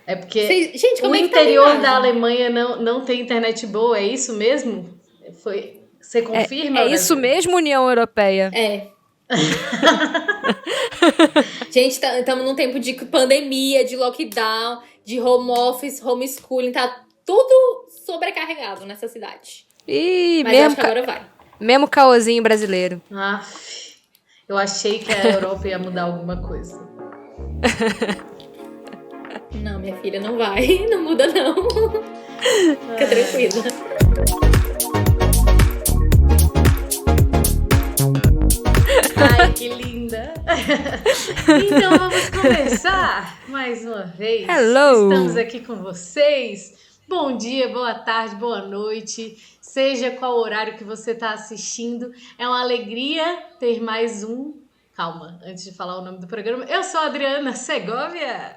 É porque Gente, o como é que tá a interior imagem? da Alemanha não tem internet boa, é isso mesmo? Você confirma, É isso Brasil? mesmo, União Europeia. É. Gente, estamos num tempo de pandemia, de lockdown, de home office, homeschooling, tá tudo sobrecarregado nessa cidade. Ih, Mas eu acho que agora vai. mesmo caosinho brasileiro. Aff, eu achei que a Europa ia mudar alguma coisa. Não, minha filha, não vai. Não muda, não. Fica tranquila. Ai, que linda! Então vamos começar mais uma vez. Hello! Estamos aqui com vocês. Bom dia, boa tarde, boa noite. Seja qual horário que você está assistindo. É uma alegria ter mais um. Calma, antes de falar o nome do programa. Eu sou a Adriana Segovia.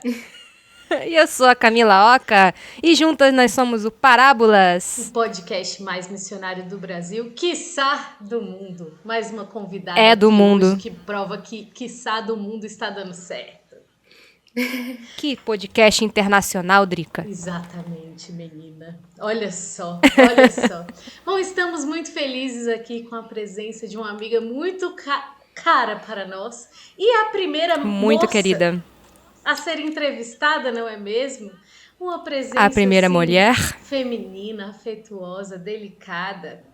E eu sou a Camila Oca. E juntas nós somos o Parábolas. O podcast mais missionário do Brasil, quiçá do mundo. Mais uma convidada É do aqui mundo. hoje que prova que quiçá do mundo está dando certo. Que podcast internacional, Drica. Exatamente, menina. Olha só, olha só. Bom, estamos muito felizes aqui com a presença de uma amiga muito cara para nós. E a primeira Muito moça querida. a ser entrevistada, não é mesmo? Uma presença A primeira assim, mulher. feminina, afetuosa, delicada.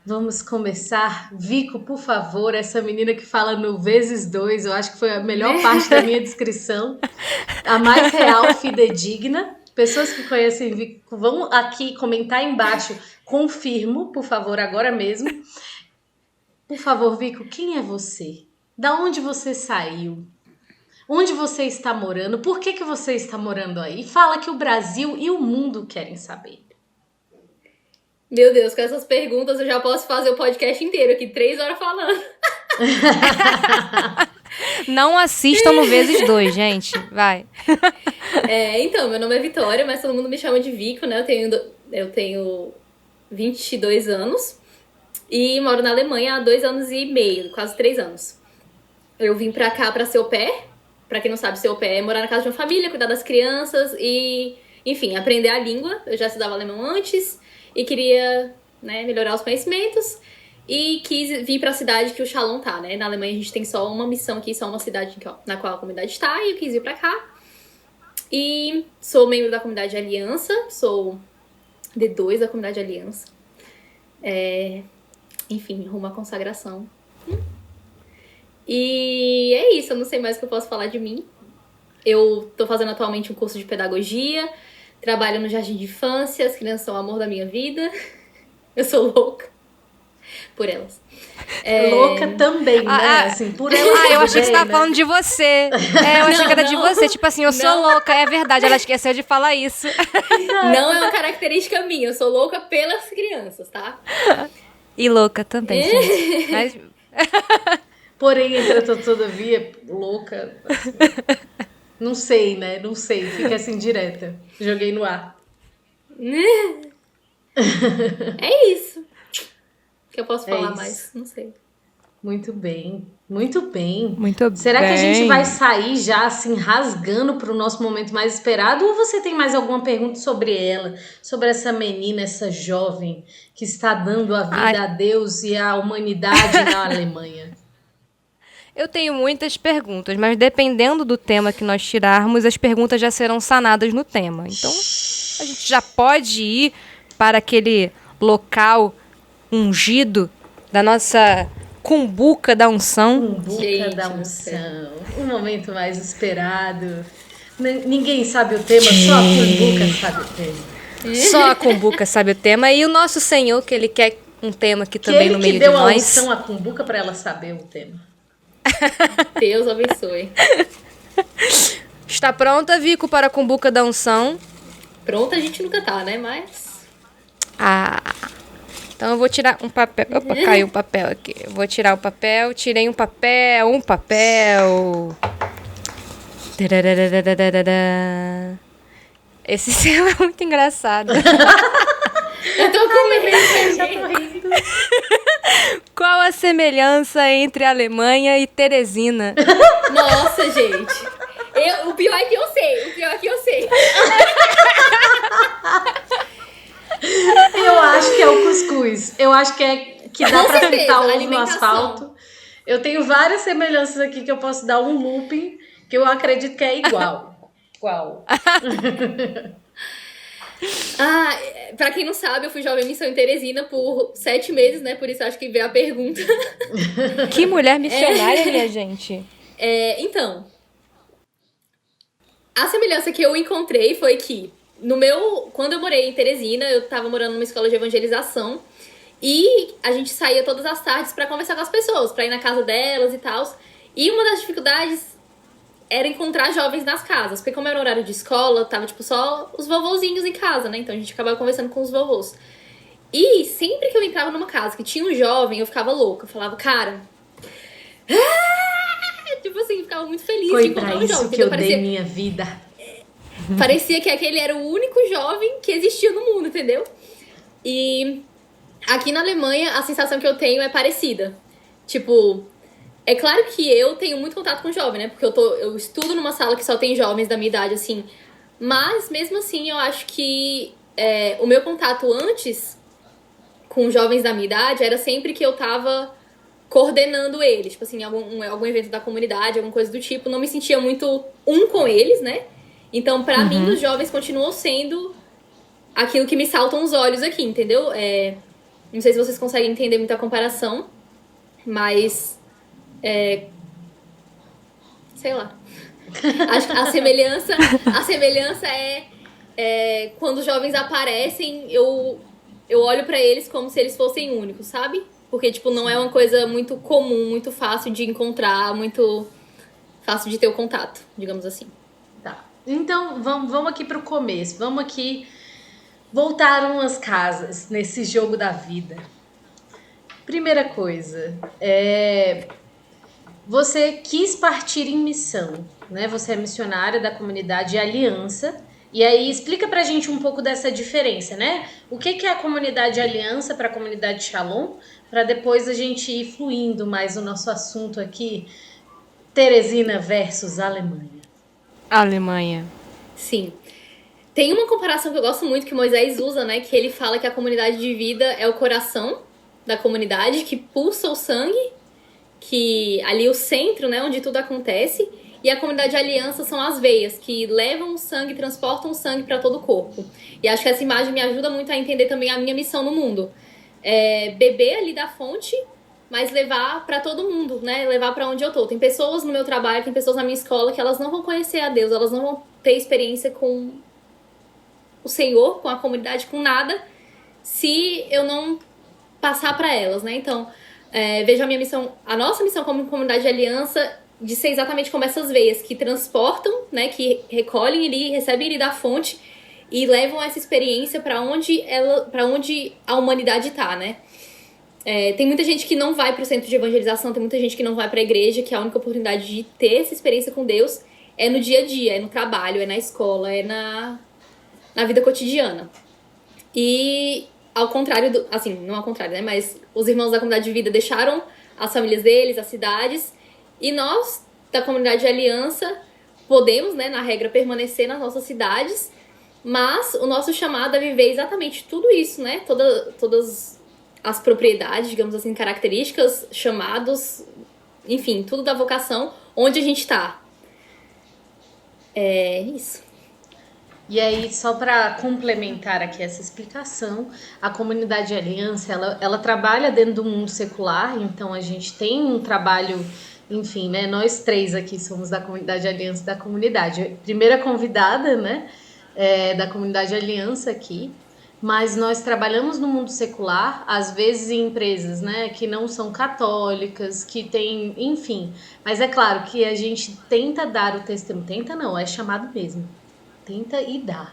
Vamos começar. Vico, por favor, essa menina que fala no vezes 2, eu acho que foi a melhor parte da minha descrição. A mais real, fidedigna. Pessoas que conhecem Vico, vão aqui comentar embaixo. Confirmo, por favor, agora mesmo. Por favor, Vico, quem é você? Da onde você saiu? Onde você está morando? Por que você está morando aí? Fala que o Brasil e o mundo querem saber. Meu Deus, com essas perguntas eu já posso fazer o podcast inteiro aqui, 3 horas falando. Não assistam no vezes 2, gente. Vai. Então, meu nome é Vitória, mas todo mundo me chama de Vico, né? Eu tenho 22 anos e moro na Alemanha há 2 anos e meio, quase 3 anos. Eu vim pra cá pra ser au pair. Pra quem não sabe, ser au pair é morar na casa de uma família, cuidar das crianças e, enfim, aprender a língua. Eu já estudava alemão antes e queria, né, melhorar os conhecimentos. E quis vir pra cidade que o Shalom tá, né? Na Alemanha a gente tem só uma missão aqui, só uma cidade na qual a comunidade está. E eu quis vir pra cá. E sou membro da comunidade Aliança. Sou D2 da comunidade Aliança. Enfim, rumo à consagração. E é isso, eu não sei mais o que eu posso falar de mim. Eu tô fazendo atualmente um curso de pedagogia, trabalho no jardim de infância, as crianças são o amor da minha vida. Eu sou louca por elas. Louca também, né? Assim, por ela eu achei que você também, tava né? falando de você. Eu achei que era de você. Tipo assim, eu sou louca. É verdade, ela esqueceu de falar isso. Não é uma característica minha, eu sou louca pelas crianças, tá? E louca também, gente. Mas... Porém, entretanto, todavia, louca. Assim, não sei, né? Não sei. Fica assim direta. Joguei no ar. É isso. O que eu posso falar isso. mais? Não sei. Muito bem. Muito bem. Muito Será bem. que a gente vai sair já assim rasgando para o nosso momento mais esperado? Ou você tem mais alguma pergunta sobre ela? Sobre essa menina, essa jovem que está dando a vida a Deus e à humanidade na Alemanha? Eu tenho muitas perguntas, mas dependendo do tema que nós tirarmos, as perguntas já serão sanadas no tema. Então, a gente já pode ir para aquele local ungido da nossa cumbuca da unção. Cumbuca da unção. O momento mais esperado. Ninguém sabe o tema, só a cumbuca sabe o tema. Só a cumbuca sabe o tema. E o nosso Senhor, que Ele quer um tema aqui também no meio de nós. Ele que deu a unção à cumbuca para ela saber o tema. Deus abençoe. Está pronta, Vico, para a cumbuca da unção? Pronta a gente nunca tá, né? Mas... Então eu vou tirar um papel. Opa, caiu um papel aqui. Eu vou tirar o papel. Tirei um papel. Esse seu é muito engraçado. Eu tô com medo. Qual a semelhança entre Alemanha e Teresina? Nossa, gente. O pior é que eu sei. Eu acho que é o cuscuz. Eu acho que dá Com pra certeza, fritar ovo no alimentação. asfalto. Eu tenho várias semelhanças aqui que eu posso dar um looping, que eu acredito que é igual. Igual. Ah, pra quem não sabe, eu fui jovem missão em Teresina por 7 meses, né? Por isso acho que veio a pergunta. Que mulher missionária, minha gente. Então, a semelhança que eu encontrei foi que quando eu morei em Teresina, eu tava morando numa escola de evangelização e a gente saía todas as tardes pra conversar com as pessoas, pra ir na casa delas e tal. E uma das dificuldades era encontrar jovens nas casas, porque como era horário de escola, tava tipo só os vovozinhos em casa, né? Então a gente acabava conversando com os vovôs. E sempre que eu entrava numa casa que tinha um jovem, eu ficava louca. Eu falava, cara... Tipo assim, ficava muito feliz Foi de encontrar pra um isso jovem. que eu Parecia, dei minha vida. parecia que aquele era o único jovem que existia no mundo, entendeu? E aqui na Alemanha, a sensação que eu tenho é parecida. Tipo, é claro que eu tenho muito contato com jovem, né? Porque eu estudo numa sala que só tem jovens da minha idade, assim. Mas, mesmo assim, eu acho que o meu contato antes com jovens da minha idade era sempre que eu tava coordenando eles. Tipo assim, algum evento da comunidade, alguma coisa do tipo. Não me sentia muito com eles, né? Então, pra mim, os jovens continuam sendo aquilo que me saltam os olhos aqui, entendeu? Não sei se vocês conseguem entender muita comparação, mas... sei lá. Acho que a semelhança é quando os jovens aparecem, eu olho pra eles como se eles fossem únicos, sabe? Porque, tipo, não é uma coisa muito comum, muito fácil de encontrar, muito fácil de ter o contato, digamos assim. Tá. Então, vamos aqui pro começo. Vamos aqui voltar umas casas nesse jogo da vida. Primeira coisa, você quis partir em missão, né? Você é missionária da comunidade Aliança. E aí, explica pra gente um pouco dessa diferença, né? O que é a comunidade Aliança para a comunidade Shalom? Para depois a gente ir fluindo mais o nosso assunto aqui, Teresina versus Alemanha. Alemanha. Sim. Tem uma comparação que eu gosto muito que Moisés usa, né? Que ele fala que a comunidade de vida é o coração da comunidade, que pulsa o sangue, que ali o centro, né? Onde tudo acontece. E a comunidade de aliança são as veias, que levam o sangue, transportam o sangue para todo o corpo. E acho que essa imagem me ajuda muito a entender também a minha missão no mundo. Beber ali da fonte, mas levar para todo mundo, né? Levar para onde eu tô. Tem pessoas no meu trabalho, tem pessoas na minha escola que elas não vão conhecer a Deus, elas não vão ter experiência com o Senhor, com a comunidade, com nada, se eu não passar para elas, né? Então, vejo a nossa missão como comunidade de aliança, de ser exatamente como essas veias que transportam, né? Que recolhem ali, recebem ali da fonte e levam essa experiência para onde a humanidade tá, né? Tem muita gente que não vai pro centro de evangelização, tem muita gente que não vai pra igreja, que a única oportunidade de ter essa experiência com Deus é no dia a dia, é no trabalho, é na escola, é na vida cotidiana. E ao contrário assim, não ao contrário, né? Mas os irmãos da comunidade de vida deixaram as famílias deles, as cidades, e nós, da comunidade de aliança, podemos, né, na regra, permanecer nas nossas cidades, mas o nosso chamado é viver exatamente tudo isso, né? Todas as propriedades, digamos assim, características, chamados, enfim, tudo da vocação, onde a gente tá. É isso. E aí, só para complementar aqui essa explicação, a comunidade de aliança, ela trabalha dentro do mundo secular, então a gente tem um trabalho, enfim, né? Nós três aqui somos da comunidade de aliança da comunidade. Primeira convidada, né? Da comunidade de aliança aqui. Mas nós trabalhamos no mundo secular, às vezes em empresas, né, que não são católicas, que tem, enfim. Mas é claro que a gente tenta dar o testemunho, tenta não, é chamado mesmo, tenta e dá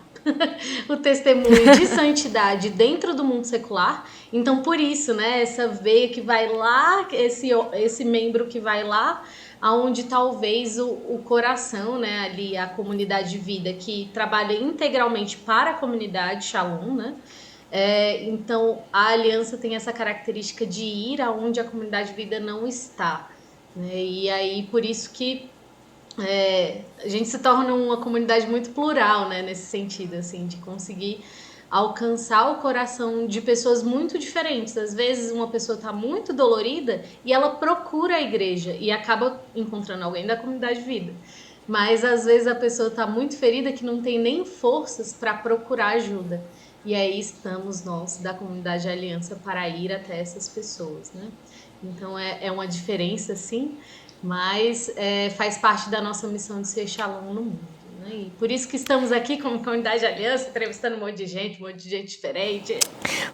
o testemunho de santidade dentro do mundo secular. Então, por isso, né, essa veia que vai lá, esse membro que vai lá, aonde talvez o coração, né, ali a comunidade de vida que trabalha integralmente para a comunidade Shalom, né? Então a aliança tem essa característica de ir aonde a comunidade de vida não está, né? E aí por isso que a gente se torna uma comunidade muito plural, né, nesse sentido, assim, de conseguir alcançar o coração de pessoas muito diferentes. Às vezes uma pessoa está muito dolorida e ela procura a igreja e acaba encontrando alguém da comunidade de vida. Mas às vezes a pessoa está muito ferida que não tem nem forças para procurar ajuda. E aí estamos nós da comunidade Aliança para ir até essas pessoas, né? Então é uma diferença, sim, mas faz parte da nossa missão de ser Shalom no mundo. Né? E por isso que estamos aqui como comunidade Aliança, entrevistando um monte de gente diferente.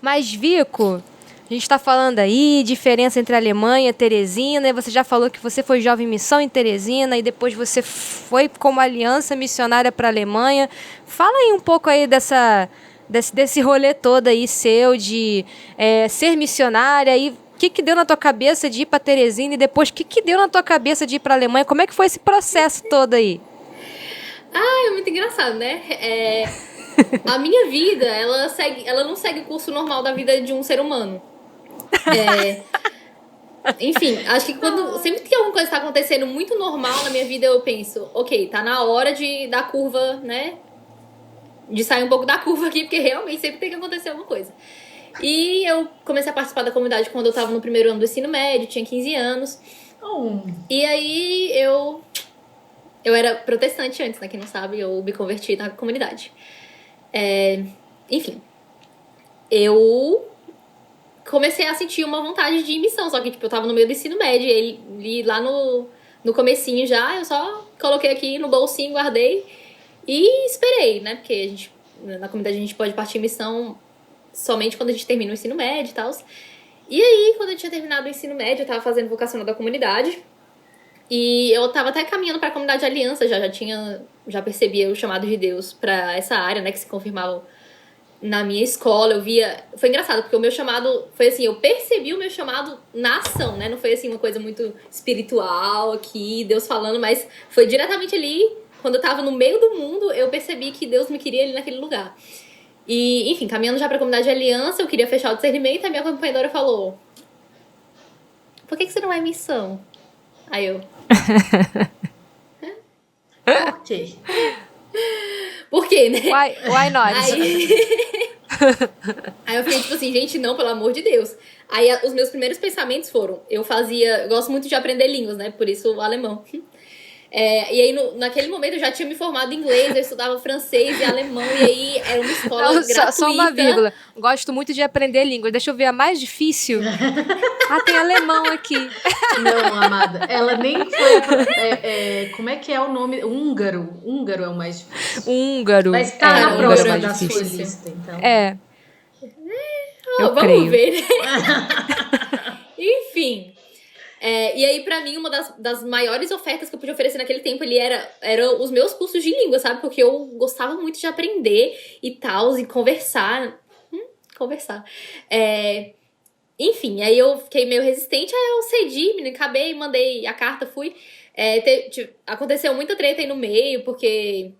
Mas, Vico, a gente está falando aí, diferença entre Alemanha e Teresina, e você já falou que você foi jovem missão em Teresina, e depois você foi como aliança missionária para a Alemanha. Fala aí um pouco aí desse rolê todo aí seu de ser missionária, e o que deu na tua cabeça de ir para Teresina, e depois o que deu na tua cabeça de ir para a Alemanha? Como é que foi esse processo todo aí? É muito engraçado, né? A minha vida, ela não segue o curso normal da vida de um ser humano. Enfim, acho que sempre que alguma coisa está acontecendo muito normal na minha vida, eu penso, ok, tá na hora da curva, né? De sair um pouco da curva aqui, porque realmente sempre tem que acontecer alguma coisa. E eu comecei a participar da comunidade quando eu tava no primeiro ano do ensino médio, tinha 15 anos. E aí eu era protestante antes, né? Quem não sabe, eu me converti na comunidade. Enfim, eu comecei a sentir uma vontade de ir em missão, só que tipo, eu tava no meio do ensino médio, e lá no comecinho já, eu só coloquei aqui no bolsinho, guardei e esperei, né? Porque na comunidade a gente pode partir em missão somente quando a gente termina o ensino médio e tal. E aí, quando eu tinha terminado o ensino médio, eu tava fazendo vocacional da comunidade. E eu tava até caminhando pra comunidade Aliança, já percebia o chamado de Deus pra essa área, né? Que se confirmava na minha escola. Eu via... Foi engraçado, porque o meu chamado foi assim, eu percebi o meu chamado na ação, né? Não foi assim uma coisa muito espiritual aqui, Deus falando, mas foi diretamente ali, quando eu tava no meio do mundo, eu percebi que Deus me queria ali naquele lugar. E, enfim, caminhando já pra comunidade de Aliança, eu queria fechar o discernimento, a minha acompanhadora falou: por que você não vai em missão? Aí eu... Por quê? Por quê, né? Why not? Aí eu fiquei tipo assim, gente, não, pelo amor de Deus. Aí os meus primeiros pensamentos foram, eu gosto muito de aprender línguas, né? Por isso o alemão. E aí, naquele momento, eu já tinha me formado em inglês, eu estudava francês e alemão, e aí era uma escola gratuita. Só uma vírgula. Gosto muito de aprender línguas. Deixa eu ver a mais difícil. Tem alemão aqui. Não, amada, ela nem foi... como é que é o nome? Húngaro. Húngaro é o mais difícil. Húngaro. Mas tá na próxima da sua difícil. lista, então. Eu vamos creio. ver, né? Enfim... e aí, pra mim, uma das maiores ofertas que eu podia oferecer naquele tempo, era os meus cursos de língua, sabe? Porque eu gostava muito de aprender e tal, e conversar. Conversar. Enfim, aí eu fiquei meio resistente, aí eu cedi, me acabei, mandei a carta, fui. Aconteceu muita treta aí no meio, porque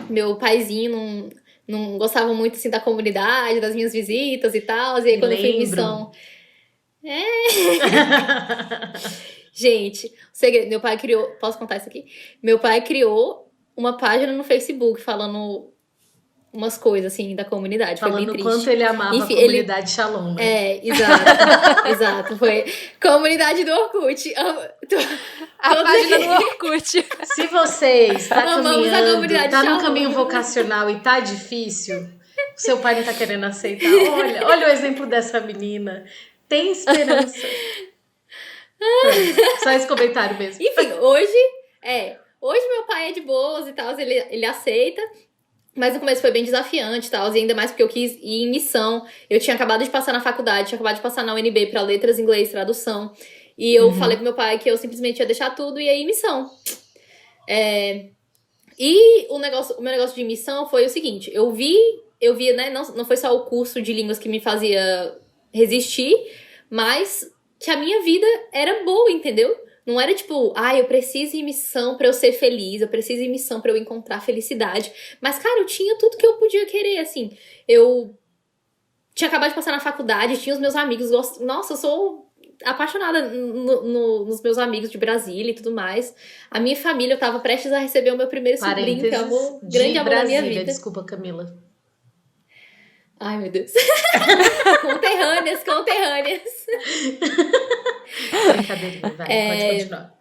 meu paizinho não gostava muito, assim, da comunidade, das minhas visitas e tal. E aí, quando eu fui em missão... Gente, segredo, meu pai criou... Posso contar isso aqui? Meu pai criou uma página no Facebook falando umas coisas, assim, da comunidade. Foi bem Falando o triste. quanto ele amava a comunidade Shalom, né? Exato. Exato. Foi comunidade do Orkut. A página do Orkut. Se você está Amamos a caminhando, comunidade tá no Shalom. caminho vocacional e tá difícil, seu pai não tá querendo aceitar. Olha o exemplo dessa menina. Tem esperança. Só esse comentário mesmo. Enfim, hoje meu pai é de boas e tal, ele aceita. Mas no começo foi bem desafiante e tal, e ainda mais porque eu quis ir em missão. Eu tinha acabado de passar na faculdade, tinha acabado de passar na UNB pra letras, inglês, tradução. E eu falei pro meu pai que eu simplesmente ia deixar tudo e ia ir em missão. E o meu negócio de missão foi o seguinte, eu vi, né, não foi só o curso de línguas que me fazia resistir, mas que a minha vida era boa, entendeu? Não era tipo, eu preciso ir em missão pra eu ser feliz, eu preciso ir em missão pra eu encontrar felicidade. Mas, cara, eu tinha tudo que eu podia querer, assim. Eu tinha acabado de passar na faculdade, tinha os meus amigos, nossa, eu sou apaixonada nos meus amigos de Brasília e tudo mais. A minha família, eu tava prestes a receber o meu primeiro sobrinho, que é o grande amor da minha vida. Desculpa, Camila. Ai, meu Deus. Conterrâneas. Brincadeirinha, vai, pode continuar.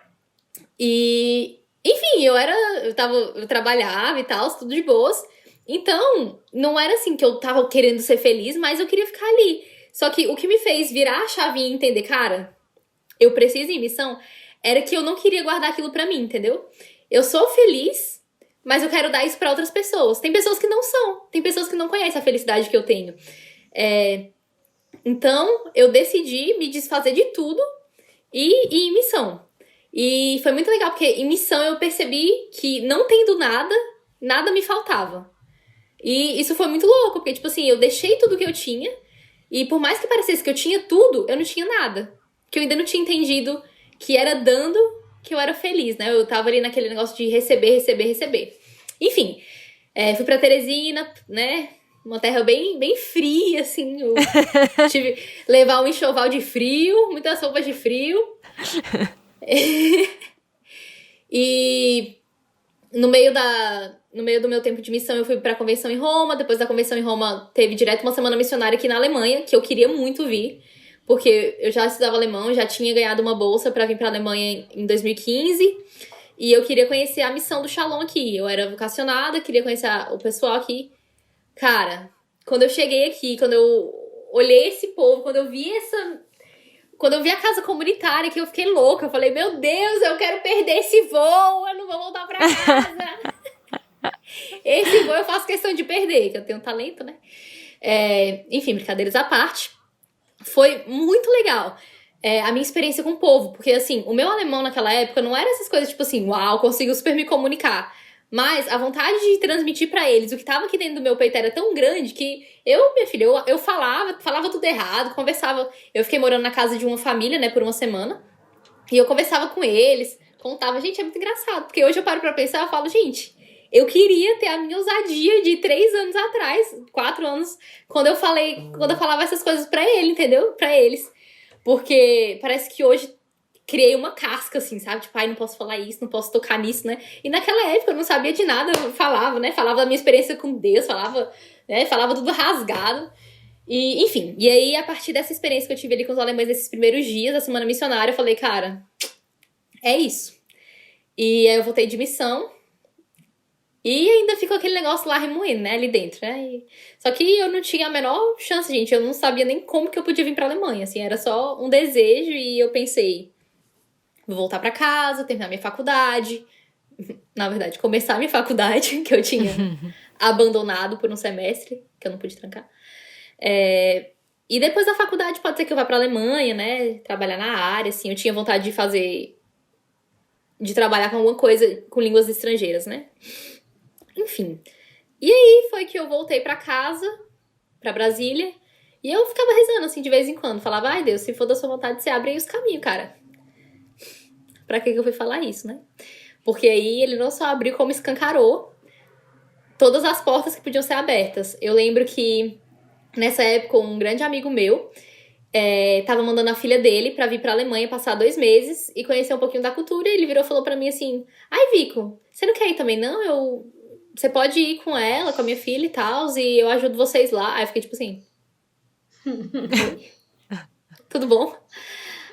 E, enfim, eu trabalhava e tal, tudo de boas. Então, não era assim que eu tava querendo ser feliz, mas eu queria ficar ali. Só que o que me fez virar a chavinha e entender, cara, eu preciso ir em missão, era que eu não queria guardar aquilo pra mim, entendeu? Eu sou feliz, mas eu quero dar isso pra outras pessoas. Tem pessoas que não são, tem pessoas que não conhecem a felicidade que eu tenho. Então, eu decidi me desfazer de tudo e ir em missão. E foi muito legal, porque em missão eu percebi que não tendo nada, nada me faltava. E isso foi muito louco, porque, tipo assim, eu deixei tudo que eu tinha, e por mais que parecesse que eu tinha tudo, eu não tinha nada. Que eu ainda não tinha entendido que era dando que eu era feliz, né? Eu tava ali naquele negócio de receber. Enfim, fui pra Teresina, né? Uma terra bem, bem fria, assim. Eu tive que levar um enxoval de frio, muitas roupas de frio. E no meio do meu tempo de missão, eu fui pra convenção em Roma. Depois da convenção em Roma, teve direto uma semana missionária aqui na Alemanha, que eu queria muito vir, porque eu já estudava alemão, já tinha ganhado uma bolsa pra vir pra Alemanha em 2015, e eu queria conhecer a missão do Shalom aqui. Eu era vocacionada, queria conhecer o pessoal aqui. Cara, quando eu cheguei aqui, quando eu olhei esse povo, quando eu vi a casa comunitária, que eu fiquei louca, eu falei, meu Deus, eu quero perder esse voo, eu não vou voltar pra casa. Esse voo eu faço questão de perder, que eu tenho talento, né? Enfim, brincadeiras à parte. Foi muito legal a minha experiência com o povo, porque assim, o meu alemão naquela época não era essas coisas tipo assim, uau, consigo super me comunicar. Mas a vontade de transmitir pra eles o que tava aqui dentro do meu peito era tão grande que minha filha, eu falava tudo errado, conversava. Eu fiquei morando na casa de uma família, né, por uma semana. E eu conversava com eles, contava. Gente, é muito engraçado, porque hoje eu paro pra pensar e falo, gente, eu queria ter a minha ousadia de 3 anos atrás, 4 anos, quando eu falava essas coisas pra ele, entendeu? Pra eles. Porque parece que hoje criei uma casca, assim, sabe? Tipo, ai, não posso falar isso, não posso tocar nisso, né? E naquela época eu não sabia de nada, eu falava, né? Falava da minha experiência com Deus, falava tudo rasgado. E, enfim, e aí, a partir dessa experiência que eu tive ali com os alemães nesses primeiros dias da semana missionária, eu falei, cara, é isso. E aí eu voltei de missão. E ainda ficou aquele negócio lá remoendo, né, ali dentro, né? Só que eu não tinha a menor chance, gente. Eu não sabia nem como que eu podia vir pra Alemanha, assim. Era só um desejo e eu pensei, vou voltar pra casa, terminar minha faculdade. Na verdade, começar minha faculdade, que eu tinha abandonado por um semestre, que eu não pude trancar. E depois da faculdade pode ser que eu vá pra Alemanha, né? Trabalhar na área, assim. Eu tinha vontade de trabalhar com alguma coisa com línguas estrangeiras, né? Enfim. E aí foi que eu voltei pra casa, pra Brasília, e eu ficava rezando, assim, de vez em quando. Falava, ai Deus, se for da sua vontade, você abre aí os caminhos, cara. Pra que eu fui falar isso, né? Porque aí ele não só abriu, como escancarou todas as portas que podiam ser abertas. Eu lembro que, nessa época, um grande amigo meu tava mandando a filha dele pra vir pra Alemanha passar 2 meses e conhecer um pouquinho da cultura. E ele virou e falou pra mim assim, ai, Vico, você não quer ir também, não? Você pode ir com ela, com a minha filha e tal, e eu ajudo vocês lá. Aí eu fiquei tipo assim... Tudo bom?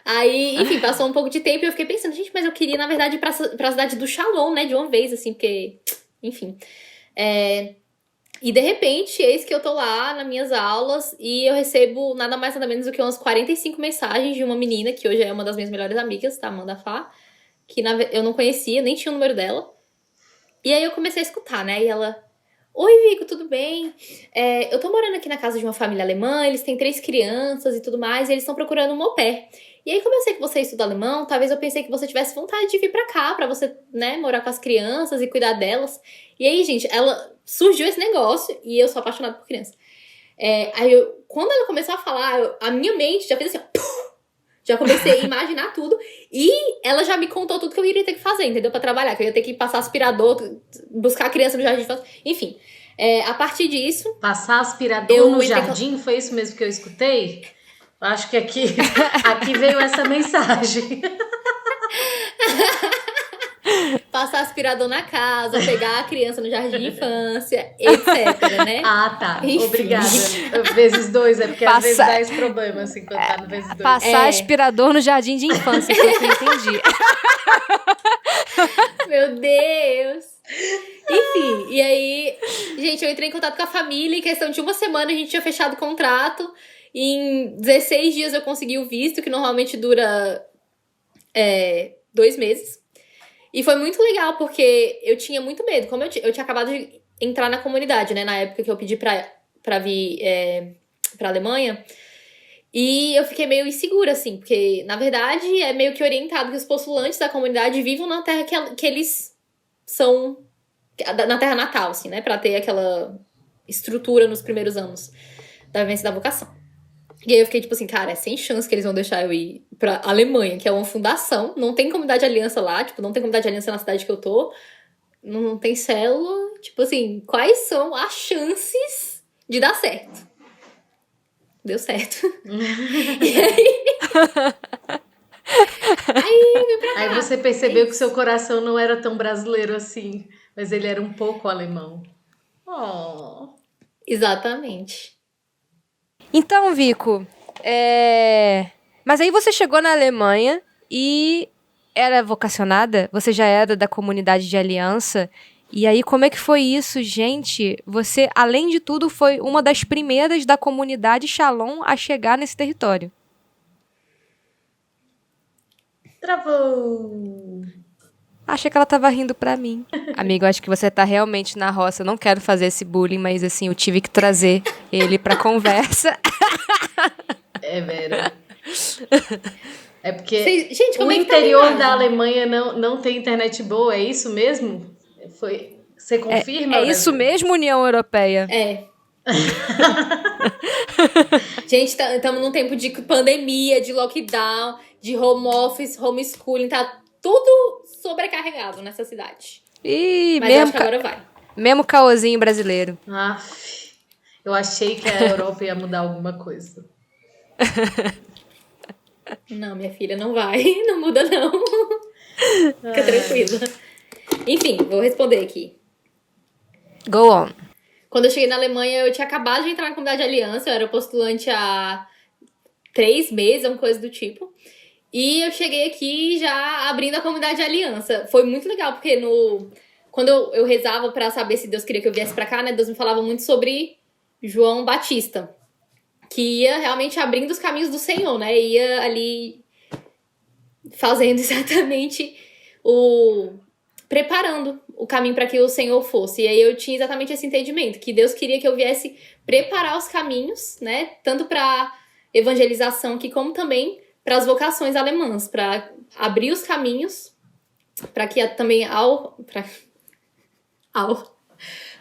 Aí, enfim, passou um pouco de tempo e eu fiquei pensando, gente, mas eu queria, na verdade, ir pra cidade do Shalom, né, de uma vez, assim, porque... Enfim. E, de repente, eis que eu tô lá nas minhas aulas e eu recebo nada mais nada menos do que umas 45 mensagens de uma menina, que hoje é uma das minhas melhores amigas, tá, Amanda Fá, que eu não conhecia, nem tinha o número dela. E aí eu comecei a escutar, né? E ela... Oi, Vico, tudo bem? Eu tô morando aqui na casa de uma família alemã, eles têm 3 crianças e tudo mais, e eles estão procurando um au pair. E aí, como eu sei que você estuda alemão, talvez eu pensei que você tivesse vontade de vir pra cá, pra você, né, morar com as crianças e cuidar delas. E aí, gente, surgiu esse negócio, e eu sou apaixonada por criança. Quando ela começou a falar, a minha mente já fez assim, ó, já comecei a imaginar tudo. E ela já me contou tudo que eu iria ter que fazer, entendeu? Pra trabalhar. Que eu ia ter que passar aspirador, buscar a criança no jardim. Enfim, a partir disso... Passar aspirador no jardim? Foi isso mesmo que eu escutei? Acho que aqui veio essa mensagem. Passar aspirador na casa, pegar a criança no jardim de infância, etc, né? Ah, tá. Enfim. Obrigada. Vezes 2, é porque às vezes dá esse problema, assim, quando tá no vezes 2. Passar aspirador no jardim de infância, foi o que eu entendi. Meu Deus! Enfim, e aí, gente, eu entrei em contato com a família, em questão de uma semana a gente tinha fechado o contrato, e em 16 dias eu consegui o visto, que normalmente dura 2 meses. E foi muito legal, porque eu tinha muito medo. Como eu tinha acabado de entrar na comunidade, né? Na época que eu pedi pra vir pra Alemanha. E eu fiquei meio insegura, assim. Porque, na verdade, é meio que orientado que os postulantes da comunidade vivam na terra que eles são... Na terra natal, assim, né? Pra ter aquela estrutura nos primeiros anos da vivência da vocação. E aí eu fiquei tipo assim, cara, é sem chance que eles vão deixar eu ir pra Alemanha, que é uma fundação. Não tem comunidade de aliança lá, tipo, não tem comunidade de aliança na cidade que eu tô. Não tem célula. Tipo assim, quais são as chances de dar certo? Deu certo. E aí eu vim pra cá. Aí você percebeu que seu coração não era tão brasileiro assim, mas ele era um pouco alemão. Oh. Exatamente. Então, Vico, mas aí você chegou na Alemanha e era vocacionada? Você já era da comunidade de aliança? E aí, como é que foi isso, gente? Você, além de tudo, foi uma das primeiras da comunidade Shalom a chegar nesse território. Travou! Achei que ela tava rindo pra mim. Amigo, acho que você tá realmente na roça. Eu não quero fazer esse bullying, mas assim, eu tive que trazer ele pra conversa. É, Vera. É porque Gente, como o é que tá a interior imagem? da Alemanha não tem internet boa, é isso mesmo? Você confirma? É isso mesmo, União Europeia? É. Gente, estamos num tempo de pandemia, de lockdown, de home office, homeschooling, tá tudo sobrecarregado nessa cidade. Ih, Mas eu acho que agora vai. Mesmo caosinho brasileiro. Aff, eu achei que a Europa ia mudar alguma coisa. Não, minha filha, não vai. Não muda, não. Fica tranquila. Enfim, vou responder aqui. Go on. Quando eu cheguei na Alemanha, eu tinha acabado de entrar na comunidade de aliança. Eu era postulante há 3 meses, uma coisa do tipo. E eu cheguei aqui já abrindo a comunidade de aliança. Foi muito legal, porque quando eu rezava pra saber se Deus queria que eu viesse pra cá, né? Deus me falava muito sobre João Batista, que ia realmente abrindo os caminhos do Senhor, né? Ia ali fazendo exatamente preparando o caminho para que o Senhor fosse. E aí eu tinha exatamente esse entendimento, que Deus queria que eu viesse preparar os caminhos, né? Tanto para evangelização aqui, como também para as vocações alemãs, para abrir os caminhos, para que também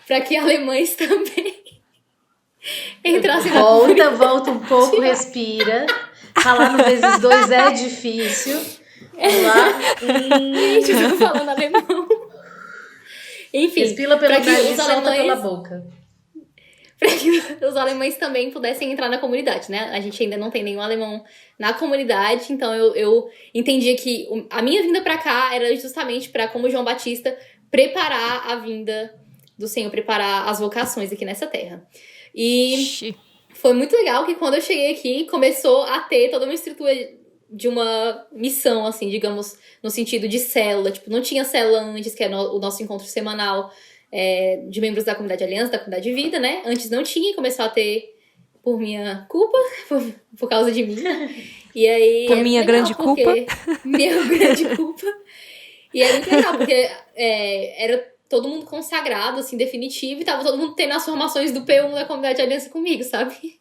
para que alemães também entrassem na comunidade. Volta um pouco, respira. Falar no vezes 2 é difícil. Vamos lá. Gente, eu tô falando alemão. Enfim, respira pelo pra que nariz, os solta alemães, pela boca. para que os alemães também pudessem entrar na comunidade, né? A gente ainda não tem nenhum alemão na comunidade, então eu entendia que a minha vinda pra cá era justamente para, como João Batista, preparar a vinda do Senhor, preparar as vocações aqui nessa terra. E foi muito legal que quando eu cheguei aqui, começou a ter toda uma estrutura de uma missão, assim, digamos, no sentido de célula. Tipo, não tinha célula antes, que é o nosso encontro semanal de membros da comunidade Aliança, da comunidade de vida, né? Antes não tinha, começou a ter por minha culpa, por causa de mim. E aí, por minha grande culpa. Minha grande culpa. E é muito legal, porque era todo mundo consagrado, assim, definitivo, e tava todo mundo tendo as formações do P1 da comunidade Aliança comigo, sabe?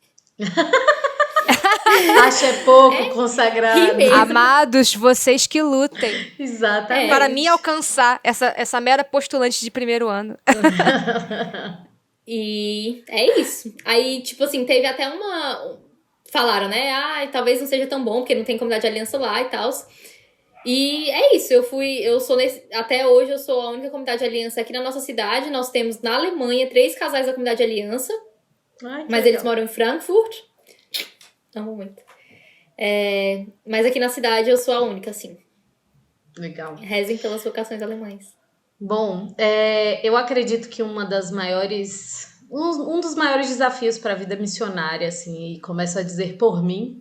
Acha pouco consagrado. Amados, vocês que lutem. Exatamente. Para mim alcançar essa mera postulante de primeiro ano. E é isso. Aí, tipo assim, teve até falaram, né? Talvez não seja tão bom, porque não tem comunidade de aliança lá e tal. E é isso. Até hoje eu sou a única comunidade de aliança aqui na nossa cidade. Nós temos na Alemanha 3 casais da comunidade de aliança. Mas eles moram em Frankfurt. Amo muito. Mas aqui na cidade eu sou a única, assim. Legal. Rezem pelas vocações alemães. Bom, eu acredito que um dos maiores desafios para a vida missionária, assim, e começo a dizer por mim,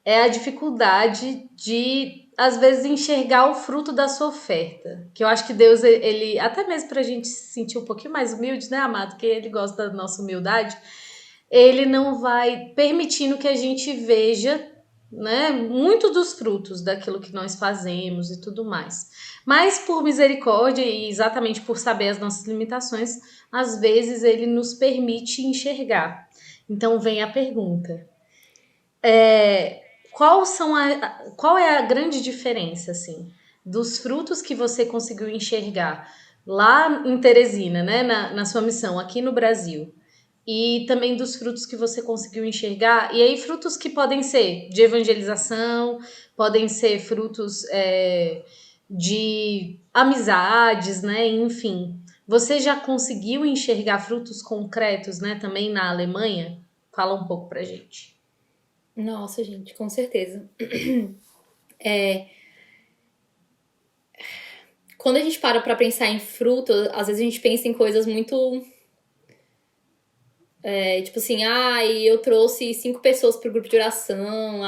é a dificuldade de, às vezes, enxergar o fruto da sua oferta. Que eu acho que Deus, ele, até mesmo para a gente se sentir um pouquinho mais humilde, né, amado? Que ele gosta da nossa humildade, ele não vai permitindo que a gente veja, né, muito dos frutos daquilo que nós fazemos e tudo mais. Mas por misericórdia e exatamente por saber as nossas limitações, às vezes ele nos permite enxergar. Então vem a pergunta: qual é a grande diferença, assim, dos frutos que você conseguiu enxergar lá em Teresina, né, na sua missão aqui no Brasil, e também dos frutos que você conseguiu enxergar, e aí frutos que podem ser de evangelização, podem ser frutos de amizades, né, enfim. Você já conseguiu enxergar frutos concretos, né, também na Alemanha? Fala um pouco pra gente. Nossa, gente, com certeza. Quando a gente para pra pensar em fruto, às vezes a gente pensa em coisas muito... tipo assim, eu trouxe 5 pessoas pro grupo de oração,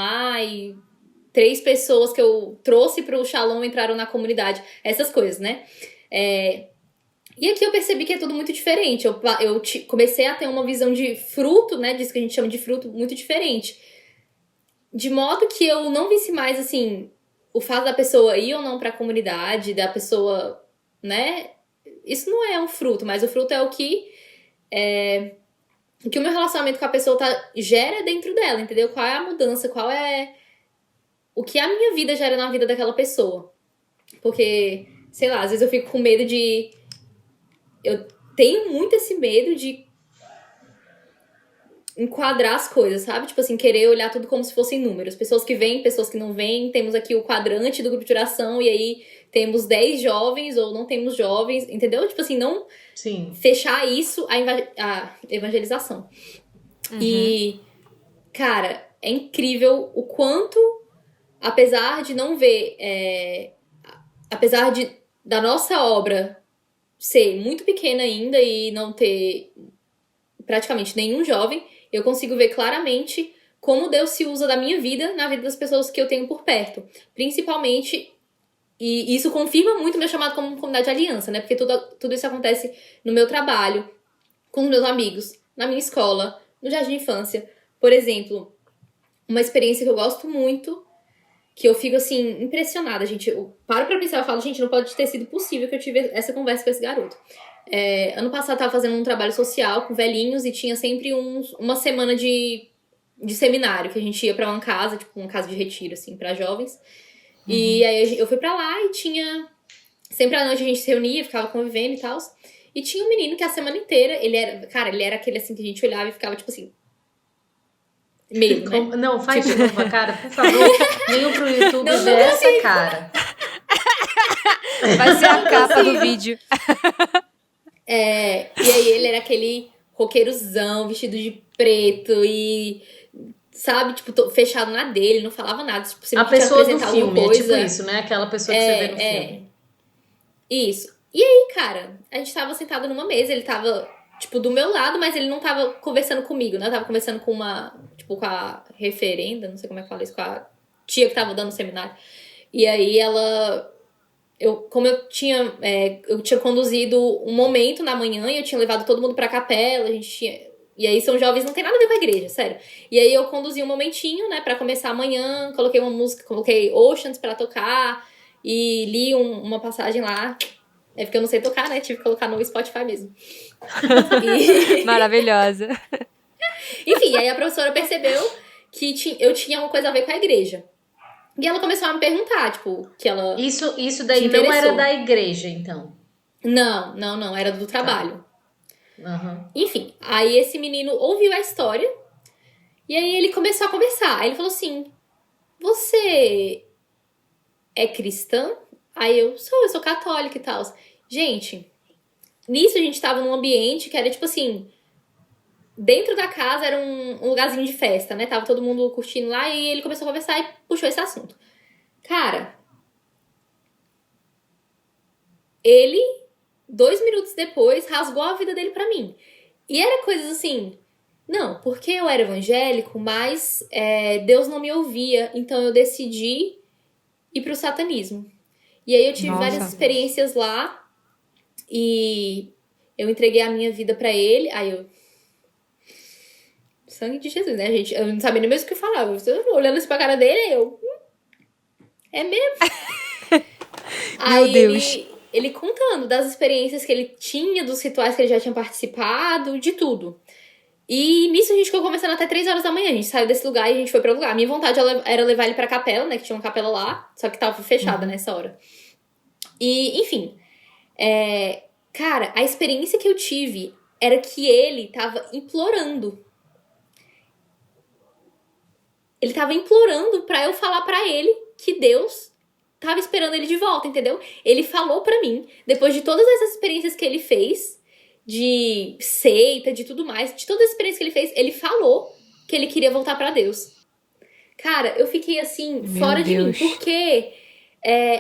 3 pessoas que eu trouxe pro Shalom entraram na comunidade. Essas coisas, né? E aqui eu percebi que é tudo muito diferente. Eu comecei a ter uma visão de fruto, né? Disso que a gente chama de fruto, muito diferente. De modo que eu não visse mais, assim, o fato da pessoa ir ou não pra comunidade, da pessoa, né? Isso não é um fruto, mas o fruto é o que o meu relacionamento com a pessoa gera dentro dela, entendeu? Qual é a mudança, qual é o que a minha vida gera na vida daquela pessoa. Porque, sei lá, às vezes eu fico com medo de... Eu tenho muito esse medo de enquadrar as coisas, sabe? Tipo assim, querer olhar tudo como se fossem números. Pessoas que vêm, pessoas que não vêm. Temos aqui o quadrante do grupo de oração e aí temos 10 jovens ou não temos jovens, entendeu? Tipo assim, não Sim. fechar isso a evangelização. Uhum. E, cara, é incrível o quanto, apesar de não ver... apesar da nossa obra ser muito pequena ainda e não ter praticamente nenhum jovem, eu consigo ver claramente como Deus se usa da minha vida na vida das pessoas que eu tenho por perto. Principalmente, e isso confirma muito meu chamado como comunidade de aliança, né? Porque tudo isso acontece no meu trabalho, com os meus amigos, na minha escola, no jardim de infância. Por exemplo, uma experiência que eu gosto muito, que eu fico, assim, impressionada, gente. Eu paro pra pensar, eu falo, gente, não pode ter sido possível que eu tive essa conversa com esse garoto. Ano passado eu tava fazendo um trabalho social com velhinhos e tinha sempre uma semana de seminário, que a gente ia pra uma casa, tipo uma casa de retiro, assim, pra jovens. E aí eu fui pra lá e tinha... Sempre à noite a gente se reunia, ficava convivendo e tal. E tinha um menino que a semana inteira, ele era aquele assim que a gente olhava e ficava tipo assim... Medo, né? Não, faz de novo a cara, por favor. Venham pro YouTube ver essa cara. Vai ser a capa do vídeo. E aí ele era aquele roqueirozão, vestido de preto e, sabe, tipo, fechado na dele, não falava nada. Tipo, A pessoa do filme, é tipo isso, né? Aquela pessoa que você vê no filme. Isso. E aí, cara, a gente tava sentado numa mesa, ele tava, tipo, do meu lado, mas ele não tava conversando comigo, né? Eu tava conversando com com a referenda, não sei como é que fala isso, com a tia que tava dando o seminário. E aí como eu tinha conduzido um momento na manhã e eu tinha levado todo mundo pra capela, e aí são jovens, não tem nada a ver com a igreja, sério. E aí eu conduzi um momentinho, né, pra começar amanhã, coloquei uma música, coloquei Oceans pra tocar e li uma passagem lá. É porque eu não sei tocar, né, tive que colocar no Spotify mesmo. Maravilhosa. Enfim, aí a professora percebeu que eu tinha uma coisa a ver com a igreja. E ela começou a me perguntar, tipo, que ela... Isso daí não era da igreja, então? Não, era do trabalho. Uhum. Enfim, aí esse menino ouviu a história e aí ele começou a conversar. Aí ele falou assim, você é cristã? Aí eu sou católica e tal. Gente, nisso a gente tava num ambiente que era tipo assim... dentro da casa era um lugarzinho de festa, né? Tava todo mundo curtindo lá e ele começou a conversar e puxou esse assunto. Cara, ele, 2 minutos depois, rasgou a vida dele pra mim. E era coisas assim, não, porque eu era evangélico, mas Deus não me ouvia, então eu decidi ir pro satanismo. E aí eu tive várias experiências lá e eu entreguei a minha vida pra ele, aí eu... Sangue de Jesus, né, gente? Eu não sabia nem mesmo o que falar. Olhando assim pra cara dele, eu... É mesmo? Meu Deus. Ele contando das experiências que ele tinha, dos rituais que ele já tinha participado, de tudo. E nisso a gente ficou conversando até 3 horas da manhã. A gente saiu desse lugar e a gente foi pra outro lugar. A minha vontade era levar ele pra capela, né? Que tinha uma capela lá, só que tava fechada nessa hora. E, enfim. Cara, a experiência que eu tive era que ele tava implorando. Ele tava implorando pra eu falar pra ele que Deus tava esperando ele de volta, entendeu? Ele falou pra mim, depois de todas essas experiências que ele fez, de seita, de tudo mais, de toda a experiência que ele fez, ele falou que ele queria voltar pra Deus. Cara, eu fiquei assim, Meu fora de mim, Deus. porque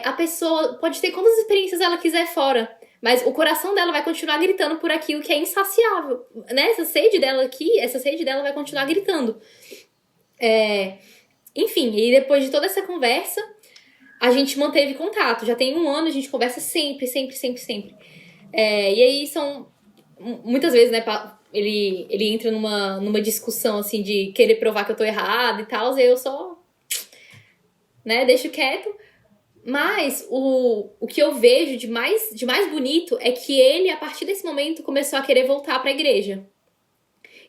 a pessoa pode ter quantas experiências ela quiser fora, mas o coração dela vai continuar gritando por aquilo que é insaciável, né? Essa sede dela vai continuar gritando. Enfim, e depois de toda essa conversa, a gente manteve contato. Já tem 1 ano, a gente conversa sempre, sempre, sempre, sempre. E aí são... Muitas vezes, né, ele entra numa discussão, assim, de querer provar que eu tô errada e tal, e eu só, né, deixo quieto. Mas o que eu vejo de mais bonito é que ele, a partir desse momento, começou a querer voltar pra igreja.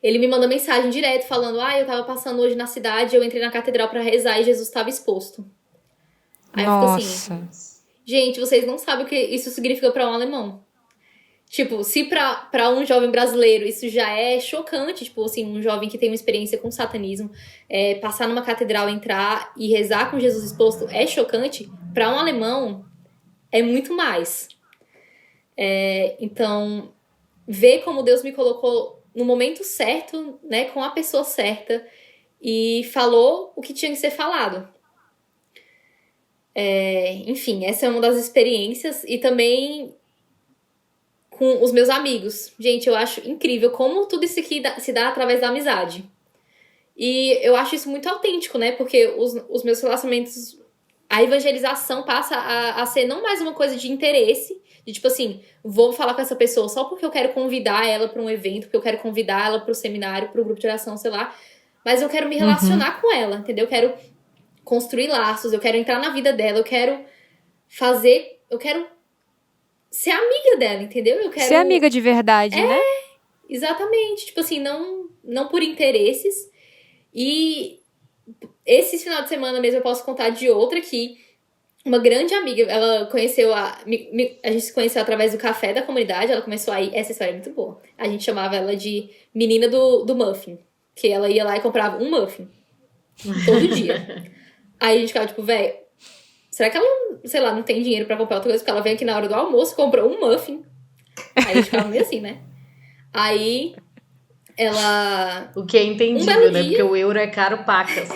Ele me manda mensagem direto falando, eu tava passando hoje na cidade, eu entrei na catedral pra rezar e Jesus tava exposto. Aí eu fico assim, gente, vocês não sabem o que isso significa pra um alemão. Tipo, se pra um jovem brasileiro isso já é chocante, tipo assim, um jovem que tem uma experiência com satanismo, passar numa catedral, entrar e rezar com Jesus exposto é chocante, pra um alemão é muito mais. Então, ver como Deus me colocou no momento certo, né, com a pessoa certa, e falou o que tinha que ser falado. Enfim, essa é uma das experiências. E também com os meus amigos. Gente, eu acho incrível como tudo isso aqui se dá através da amizade. E eu acho isso muito autêntico, né? Porque os meus relacionamentos... A evangelização passa a ser não mais uma coisa de interesse, de tipo assim, vou falar com essa pessoa só porque eu quero convidar ela para um evento, porque eu quero convidar ela para o seminário, para o grupo de oração, sei lá. Mas eu quero me relacionar com ela, entendeu? Eu quero construir laços, eu quero entrar na vida dela, eu quero ser amiga dela, entendeu? Eu quero ser amiga de verdade, né? Exatamente, tipo assim, não por interesses. E esse final de semana mesmo eu posso contar de outra que uma grande amiga, ela conheceu a gente se conheceu através do café da comunidade, ela começou a ir, essa história é muito boa. A gente chamava ela de menina do muffin, que ela ia lá e comprava um muffin todo dia. Aí a gente ficava tipo, velho, será que ela, sei lá, não tem dinheiro pra comprar outra coisa? Porque ela vem aqui na hora do almoço, comprou um muffin. Aí a gente ficava meio assim, né? Aí ela... O que é entendível, né? Porque o euro é caro pacas.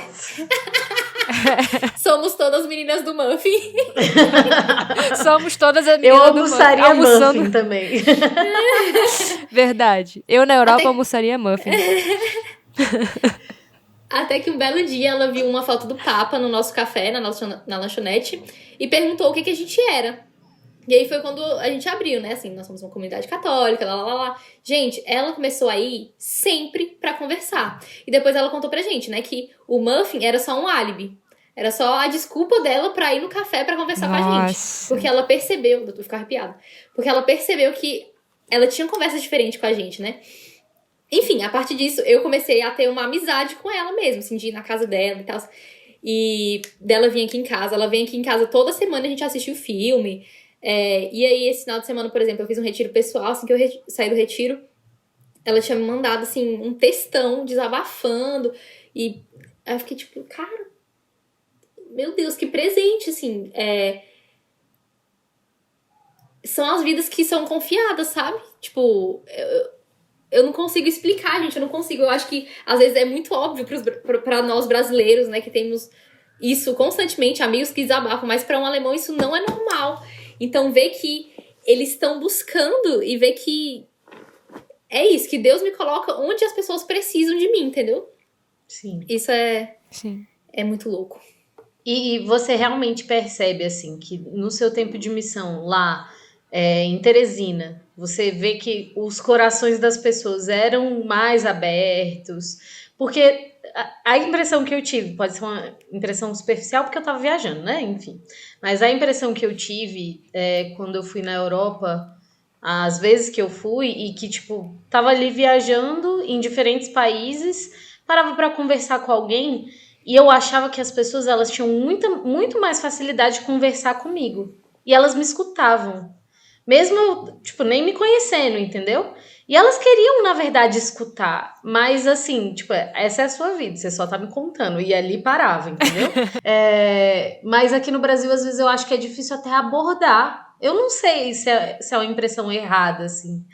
Somos todas meninas do muffin. Somos todas as Eu meninas do almoçaria almoçando... muffin também. Verdade. Eu na Europa almoçaria muffin. Até que um belo dia ela viu uma foto do Papa no nosso café, na lanchonete, e perguntou o que a gente era. E aí foi quando a gente abriu, né? Assim, nós somos uma comunidade católica, lá. Gente, ela começou a ir sempre pra conversar. E depois ela contou pra gente, né? Que o muffin era só um álibi. Era só a desculpa dela pra ir no café pra conversar com a gente. Porque ela percebeu... Eu tô ficando arrepiada. Porque ela percebeu que ela tinha conversa diferente com a gente, né? Enfim, a partir disso, eu comecei a ter uma amizade com ela mesmo, assim, de ir na casa dela e tal. E dela vir aqui em casa. Ela vem aqui em casa toda semana, a gente assistiu filme. E aí, esse final de semana, por exemplo, eu fiz um retiro pessoal. Assim que eu saí do retiro, ela tinha me mandado, assim, um textão desabafando. E aí eu fiquei tipo, cara, meu Deus, que presente, assim. São as vidas que são confiadas, sabe? Tipo, eu não consigo explicar, gente, eu não consigo. Eu acho que, às vezes, é muito óbvio pra nós brasileiros, né, que temos isso constantemente, amigos que desabafam, mas pra um alemão isso não é normal. Então, ver que eles estão buscando e ver que é isso, que Deus me coloca onde as pessoas precisam de mim, entendeu? Sim. Isso Sim. é muito louco. E você realmente percebe, assim, que no seu tempo de missão lá em Teresina, você vê que os corações das pessoas eram mais abertos, porque a impressão que eu tive, pode ser uma impressão superficial, porque eu tava viajando, né? Enfim. Mas a impressão que eu tive quando eu fui na Europa, às vezes que eu fui, e que, tipo, tava ali viajando em diferentes países, parava para conversar com alguém. E eu achava que as pessoas, elas tinham muito mais facilidade de conversar comigo. E elas me escutavam. Mesmo eu, tipo, nem me conhecendo, entendeu? E elas queriam, na verdade, escutar. Mas, assim, tipo, essa é a sua vida, você só tá me contando. E ali parava, entendeu? Mas aqui no Brasil, às vezes, eu acho que é difícil até abordar. Eu não sei se é uma impressão errada, assim.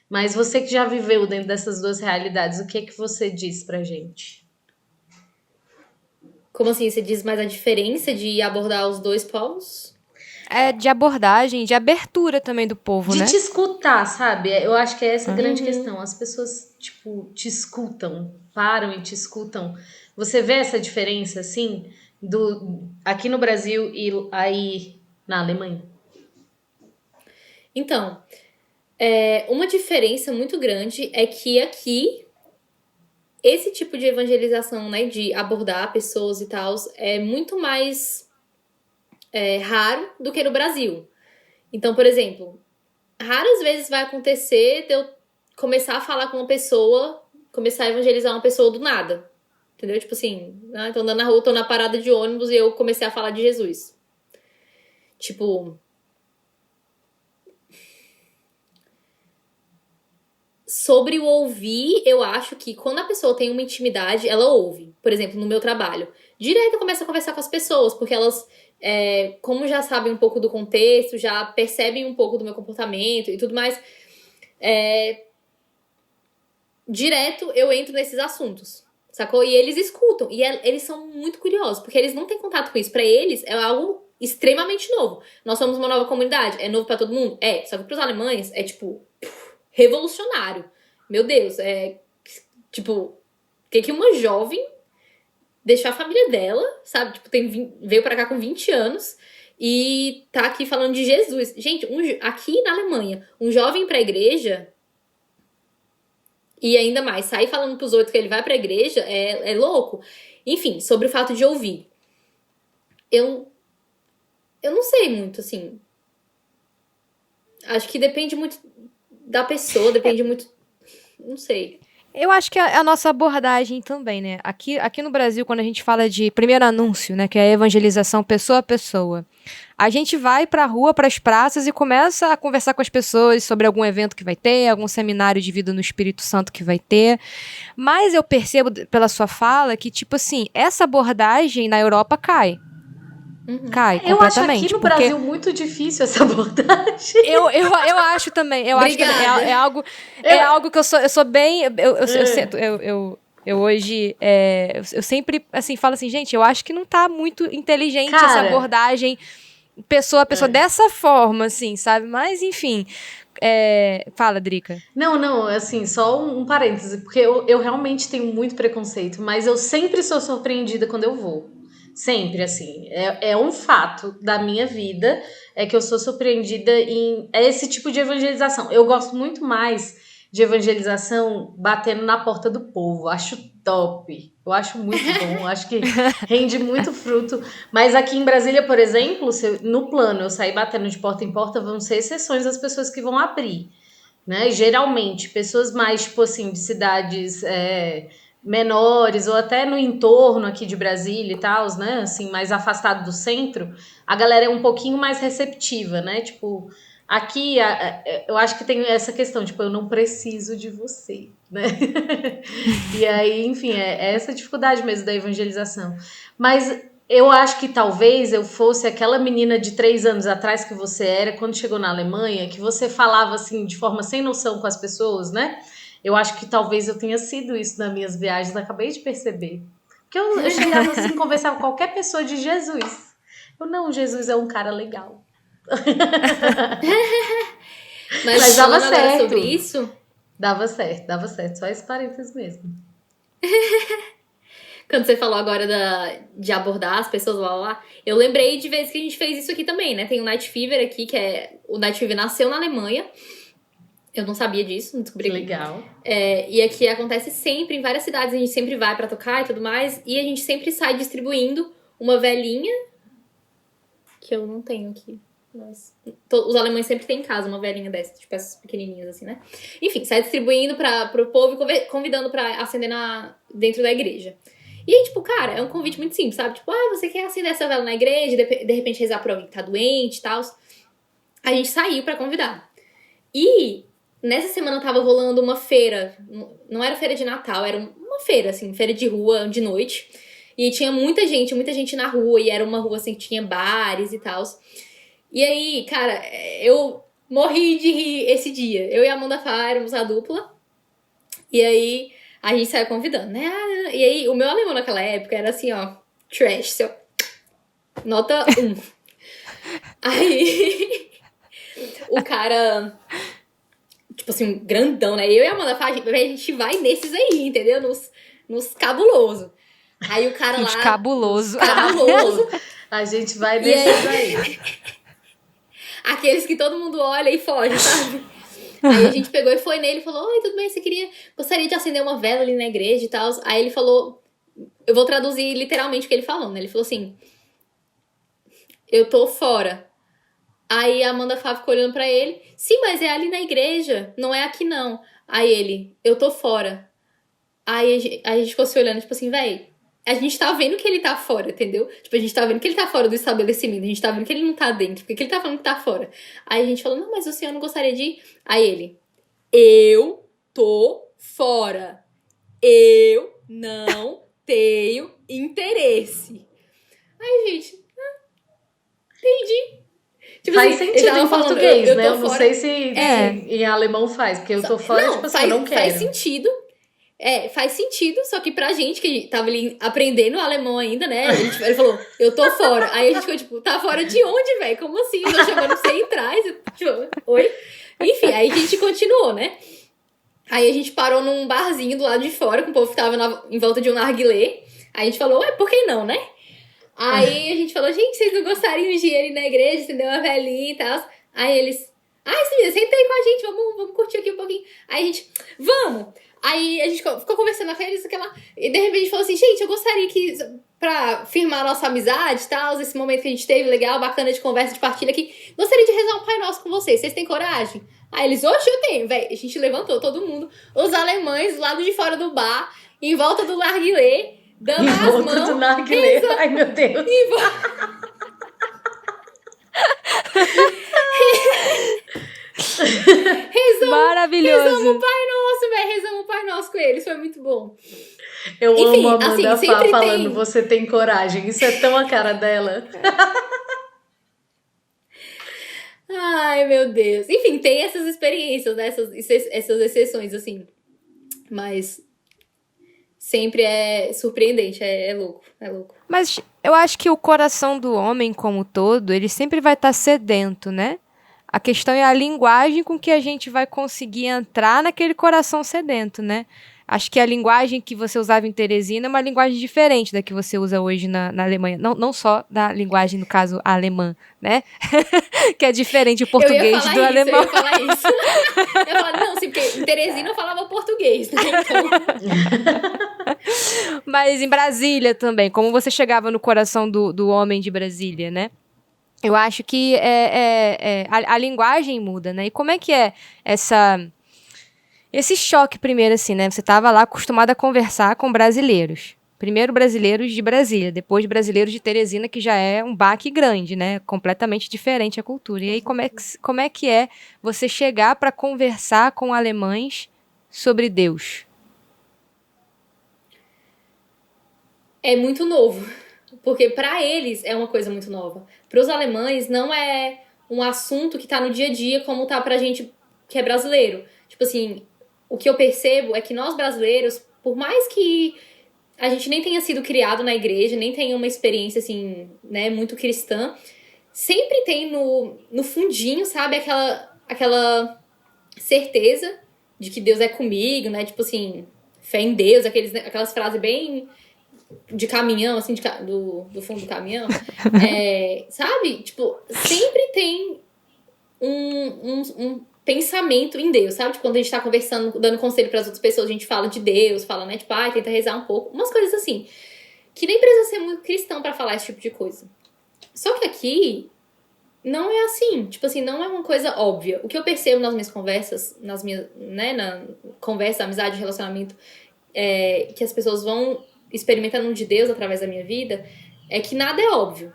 Mas você que já viveu dentro dessas duas realidades, o que é que você diz pra gente? Como assim? Você diz mais a diferença de abordar os dois povos? De abordagem, de abertura também do povo, De né? te escutar, sabe? Eu acho que é essa a grande questão. As pessoas, tipo, te escutam, param e te escutam. Você vê essa diferença, assim, aqui no Brasil e aí na Alemanha? Então, uma diferença muito grande é que aqui, esse tipo de evangelização, né, de abordar pessoas e tal, é muito mais raro do que no Brasil. Então, por exemplo, raras vezes vai acontecer de eu começar a falar com uma pessoa, começar a evangelizar uma pessoa do nada. Entendeu? Tipo assim, tô andando na rua, tô na parada de ônibus e eu comecei a falar de Jesus. Tipo, sobre o ouvir, eu acho que quando a pessoa tem uma intimidade, ela ouve. Por exemplo, no meu trabalho. Direto eu começo a conversar com as pessoas, porque elas, como já sabem um pouco do contexto, já percebem um pouco do meu comportamento e tudo mais, direto eu entro nesses assuntos, sacou? E eles escutam, e eles são muito curiosos, porque eles não têm contato com isso. Pra eles é algo extremamente novo. Nós somos uma nova comunidade, é novo pra todo mundo? Só que pros alemães é tipo revolucionário. Meu Deus, tipo, o que uma jovem deixar a família dela, sabe? Tipo, veio pra cá com 20 anos e tá aqui falando de Jesus. Gente, aqui na Alemanha, um jovem pra igreja e ainda mais, sair falando pros outros que ele vai pra igreja é louco. Enfim, sobre o fato de ouvir. Eu não sei muito, assim. Acho que depende muito da pessoa, depende muito... Não sei. Eu acho que é a nossa abordagem também, né? Aqui no Brasil, quando a gente fala de primeiro anúncio, né, que é a evangelização pessoa a pessoa, a gente vai pra rua, pras praças e começa a conversar com as pessoas sobre algum evento que vai ter, algum seminário de vida no Espírito Santo que vai ter. Mas eu percebo pela sua fala que, tipo assim, essa abordagem na Europa cai. Cai Eu acho completamente. aqui no porque Brasil muito difícil essa abordagem. eu acho também. Eu acho que Obrigada. é algo que eu sou bem. Eu hoje. Eu sempre assim, falo assim, gente, eu acho que não tá muito inteligente Cara, essa abordagem pessoa a pessoa dessa forma, assim, sabe? Mas, enfim. Fala, Drica. Não, assim, só um parêntese, porque eu realmente tenho muito preconceito, mas eu sempre sou surpreendida quando eu vou. Sempre, assim. É um fato da minha vida, é que eu sou surpreendida em esse tipo de evangelização. Eu gosto muito mais de evangelização batendo na porta do povo. Acho top. Eu acho muito bom. Acho que rende muito fruto. Mas aqui em Brasília, por exemplo, no plano eu sair batendo de porta em porta, vão ser exceções as pessoas que vão abrir, né? E geralmente, pessoas mais, tipo assim, de cidades menores, ou até no entorno aqui de Brasília e tal, né? Assim, mais afastado do centro, a galera é um pouquinho mais receptiva, né? Tipo, aqui eu acho que tem essa questão, tipo, eu não preciso de você, né? E aí, enfim, é essa dificuldade mesmo da evangelização. Mas eu acho que talvez eu fosse aquela menina de 3 anos atrás que você era quando chegou na Alemanha, que você falava assim de forma sem noção com as pessoas, né? Eu acho que talvez eu tenha sido isso nas minhas viagens, acabei de perceber. Porque eu chegava assim, conversava com qualquer pessoa de Jesus. Eu, não, Jesus é um cara legal. Mas dava falando agora certo. sobre isso, Dava certo. Só esse parênteses mesmo. quando você falou agora de abordar as pessoas lá, eu lembrei de vezes que a gente fez isso aqui também, né? Tem o Night Fever aqui, o Night Fever nasceu na Alemanha. Eu não sabia disso, não descobri aqui. Legal. E aqui acontece sempre, em várias cidades, a gente sempre vai pra tocar e tudo mais, e a gente sempre sai distribuindo uma velhinha, que eu não tenho aqui, mas os alemães sempre têm em casa uma velhinha dessa, tipo essas pequenininhas assim, né? Enfim, sai distribuindo pro povo e convidando pra acender dentro da igreja. E aí, tipo, cara, é um convite muito simples, sabe? Tipo, você quer acender essa vela na igreja, de repente rezar pra alguém que tá doente e tal. A gente saiu pra convidar. E nessa semana tava rolando uma feira, não era feira de Natal, era uma feira, assim, feira de rua, de noite. E tinha muita gente na rua, e era uma rua, assim, que tinha bares e tal. E aí, cara, eu morri de rir esse dia. Eu e a Amanda Fá éramos a dupla, e aí a gente saiu convidando, né? E aí, o meu alemão naquela época era assim, ó, trash, nota 1. Aí, o cara... Tipo assim, grandão, né? Eu e a Amanda Fá, a gente vai nesses aí, entendeu? Nos cabuloso. Aí o cara lá... Os cabuloso. Cabuloso. A gente vai nesses aí. Aqueles que todo mundo olha e foge, sabe? Aí a gente pegou e foi nele e falou: oi, tudo bem? Gostaria de acender uma vela ali na igreja e tal. Aí ele falou... Eu vou traduzir literalmente o que ele falou, né? Ele falou assim... Eu tô fora. Aí a Amanda Fá ficou olhando pra ele. Sim, mas é ali na igreja, não é aqui não. Aí ele, eu tô fora. Aí a gente ficou se olhando, tipo assim, véi, a gente tá vendo que ele tá fora, entendeu? Tipo, a gente tá vendo que ele tá fora do estabelecimento, a gente tá vendo que ele não tá dentro, porque ele tá falando que tá fora. Aí a gente falou, não, mas o senhor não gostaria de ir? Aí ele, eu tô fora. Eu não tenho interesse. Aí, gente, entendi. Tipo faz assim, sentido em falando, português, né? tô Eu não fora. sei se em alemão faz, porque eu tô fora, tipo assim, eu não quero. Faz sentido. Faz sentido, só que pra gente, que tava ali aprendendo alemão ainda, né? Ele falou, eu tô fora. Aí a gente ficou, tipo, tá fora de onde, velho? Como assim? Eu tô chamando você em trás. Tipo, oi? Enfim, aí a gente continuou, né? Aí a gente parou num barzinho do lado de fora, com o povo que tava em volta de um narguilé. Aí a gente falou, por que não, né? Aí a gente falou, gente, vocês não gostariam de ir ali na igreja, acender uma velhinha e tal? Aí eles, sim, senta aí com a gente, vamos curtir aqui um pouquinho. Aí a gente, vamos! Aí a gente ficou conversando com eles, e de repente a gente falou assim, gente, eu gostaria que, pra firmar a nossa amizade e tal, esse momento que a gente teve, legal, bacana de conversa, de partilha aqui, gostaria de rezar um Pai Nosso com vocês têm coragem? Aí eles, oxe, eu tenho, velho. A gente levantou todo mundo, os alemães do lado de fora do bar, em volta do narguilé, dando as mãos. Do narguilé. Ai, meu Deus. Maravilhoso. Rezamos o Pai Nosso, velho. Rezamos o Pai Nosso com eles. Foi muito bom. Eu Enfim, amo a Amanda assim, Fá falando, você tem coragem. Isso é tão a cara dela. Ai, meu Deus. Enfim, tem essas experiências, né? Essas exceções, assim. Mas sempre é surpreendente, é louco, é louco. Mas eu acho que o coração do homem como um todo, ele sempre vai estar sedento, né? A questão é a linguagem com que a gente vai conseguir entrar naquele coração sedento, né? Acho que a linguagem que você usava em Teresina é uma linguagem diferente da que você usa hoje na Alemanha. Não só da linguagem, no caso, alemã, né? Que é diferente o português do alemão. Eu ia falar isso. Eu ia falar, não, sim, porque em Teresina eu falava português, né? Então... Mas em Brasília também, como você chegava no coração do homem de Brasília, né? Eu acho que a linguagem muda, né? E como é que é esse choque primeiro, assim, né? Você estava lá acostumado a conversar com brasileiros. Primeiro brasileiros de Brasília, depois brasileiros de Teresina, que já é um baque grande, né? Completamente diferente a cultura. E aí, como é que é você chegar para conversar com alemães sobre Deus? É muito novo. Porque para eles é uma coisa muito nova. Para os alemães não é um assunto que tá no dia a dia como tá pra gente que é brasileiro. Tipo assim, o que eu percebo é que nós brasileiros, por mais que a gente nem tenha sido criado na igreja, nem tenha uma experiência, assim, né, muito cristã, sempre tem no fundinho, sabe, aquela certeza de que Deus é comigo, né, tipo assim, fé em Deus, aquelas frases bem de caminhão, assim, do fundo do caminhão, sabe, tipo, sempre tem um pensamento em Deus, sabe? Tipo, quando a gente tá conversando, dando conselho pras outras pessoas, a gente fala de Deus, fala, né? Tipo, tenta rezar um pouco. Umas coisas assim. Que nem precisa ser muito cristão pra falar esse tipo de coisa. Só que aqui, não é assim. Tipo assim, não é uma coisa óbvia. O que eu percebo nas minhas conversas, né? Na conversa, amizade, relacionamento, que as pessoas vão experimentando de Deus através da minha vida, é que nada é óbvio.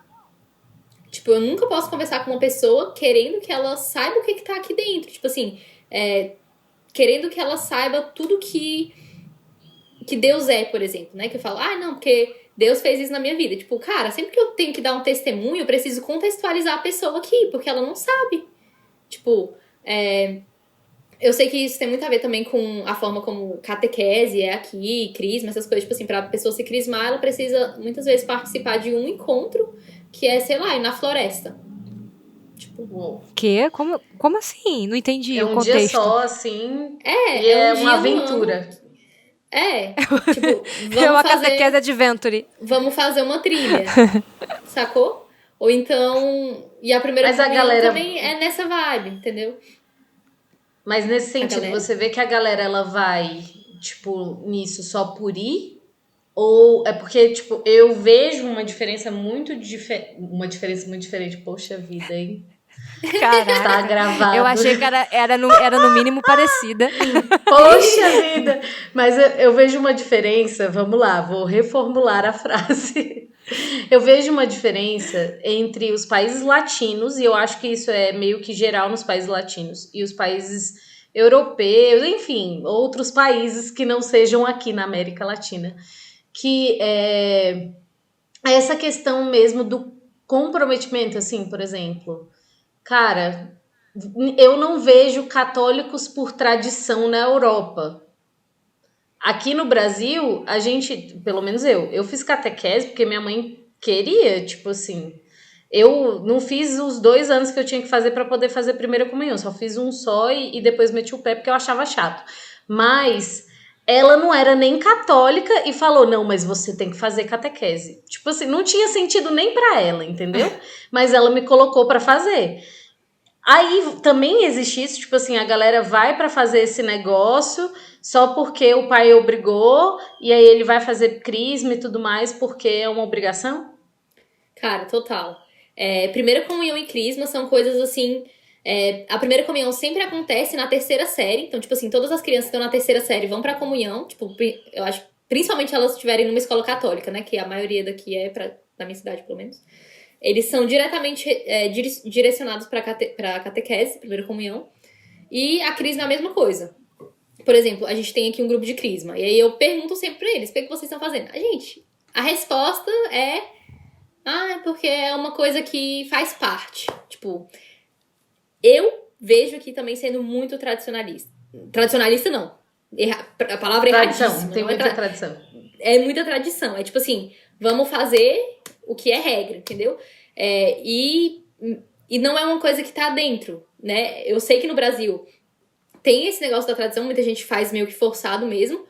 Tipo, eu nunca posso conversar com uma pessoa querendo que ela saiba o que tá aqui dentro. Tipo assim, querendo que ela saiba tudo que Deus é, por exemplo, né? Que eu falo, não, porque Deus fez isso na minha vida. Tipo, cara, sempre que eu tenho que dar um testemunho, eu preciso contextualizar a pessoa aqui, porque ela não sabe. Tipo, eu sei que isso tem muito a ver também com a forma como catequese é aqui, crisma, essas coisas. Tipo assim, pra pessoa se crismar, ela precisa, muitas vezes, participar de um encontro que sei lá, ir na floresta. Tipo, Uou. Quê? Como assim? Não entendi É o um dia contexto. só, assim, e é é um uma dia no ano. aventura. Tipo, É uma catequese adventure. vamos fazer uma trilha, sacou? Ou então, e a primeira Mas a comunhão galera... também é nessa vibe, entendeu? Mas nesse A sentido, galera. você vê que a galera, ela vai, tipo, nisso só por ir? Ou é porque, tipo, eu vejo uma diferença muito diferente. Poxa vida, hein? Está Caraca. Eu gravado. achei que era no mínimo parecida. Poxa vida! Mas eu vejo uma diferença. Vamos lá, vou reformular a frase. Eu vejo uma diferença entre os países latinos, e eu acho que isso é meio que geral nos países latinos, e os países europeus, enfim, outros países que não sejam aqui na América Latina, que é essa questão mesmo do comprometimento, assim, por exemplo. Cara, eu não vejo católicos por tradição na Europa. Aqui no Brasil, a gente, pelo menos eu fiz catequese porque minha mãe queria, tipo assim. Eu não fiz os 2 anos que eu tinha que fazer para poder fazer primeira comunhão, só fiz um só e depois meti o pé porque eu achava chato. Mas ela não era nem católica e falou: não, mas você tem que fazer catequese. Tipo assim, não tinha sentido nem para ela, entendeu? Mas ela me colocou para fazer. Aí também existe isso, tipo assim, a galera vai para fazer esse negócio só porque o pai obrigou, e aí ele vai fazer crisma e tudo mais porque é uma obrigação? Cara, total. Primeira comunhão e crisma são coisas assim. A primeira comunhão sempre acontece na terceira série. Então, tipo assim, todas as crianças que estão na terceira série vão pra comunhão. Tipo, eu acho, principalmente elas estiverem numa escola católica, né? Que a maioria daqui da minha cidade, pelo menos. Eles são diretamente direcionados pra catequese, primeira comunhão. E a crisma é a mesma coisa. Por exemplo, a gente tem aqui um grupo de crisma. E aí eu pergunto sempre pra eles: o que vocês estão fazendo? A resposta é porque é uma coisa que faz parte. Tipo, eu vejo aqui também sendo muito tradicionalista. Tradicionalista não. A palavra é erradíssima. Tem muita tradição. É muita tradição. É tipo assim, vamos fazer o que é regra, entendeu? E não é uma coisa que tá dentro, né? Eu sei que no Brasil tem esse negócio da tradição, muita gente faz meio que forçado mesmo.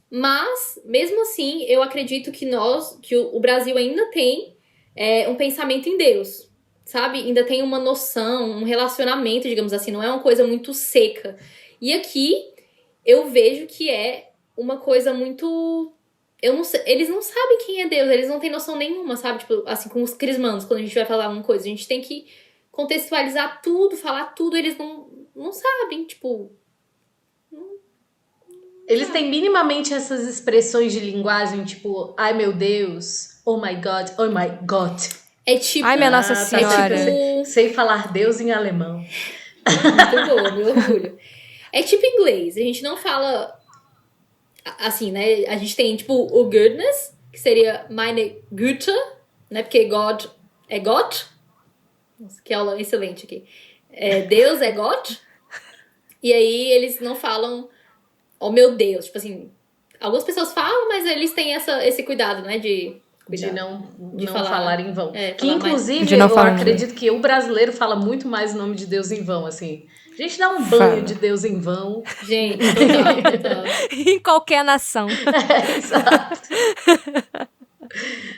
Mas, mesmo assim, eu acredito que o Brasil ainda tem um pensamento em Deus, sabe? Ainda tem uma noção, um relacionamento, digamos assim, não é uma coisa muito seca. E aqui, eu vejo que é uma coisa muito... Eu não sei, eles não sabem quem é Deus, eles não têm noção nenhuma, sabe? Tipo, assim, com os crismandos, quando a gente vai falar alguma coisa, a gente tem que contextualizar tudo, falar tudo, eles não sabem, tipo... Eles têm minimamente essas expressões de linguagem, tipo, ai meu Deus, oh my God, oh my God. É tipo... Ai, minha Nossa Senhora. Sei falar Deus em alemão. Muito boa, meu orgulho. É tipo inglês, a gente não fala assim, né? A gente tem, tipo, o goodness, que seria meine Güte, né? Porque God é Gott. Nossa, que aula excelente aqui. Deus é Gott. E aí eles não falam oh meu Deus, tipo assim, algumas pessoas falam, mas eles têm esse cuidado, né, de não falar em vão. Que, falar inclusive, eu acredito que o brasileiro fala muito mais o nome de Deus em vão, assim. A gente dá um banho de Deus em vão. Gente, total. Em qualquer nação. Exato.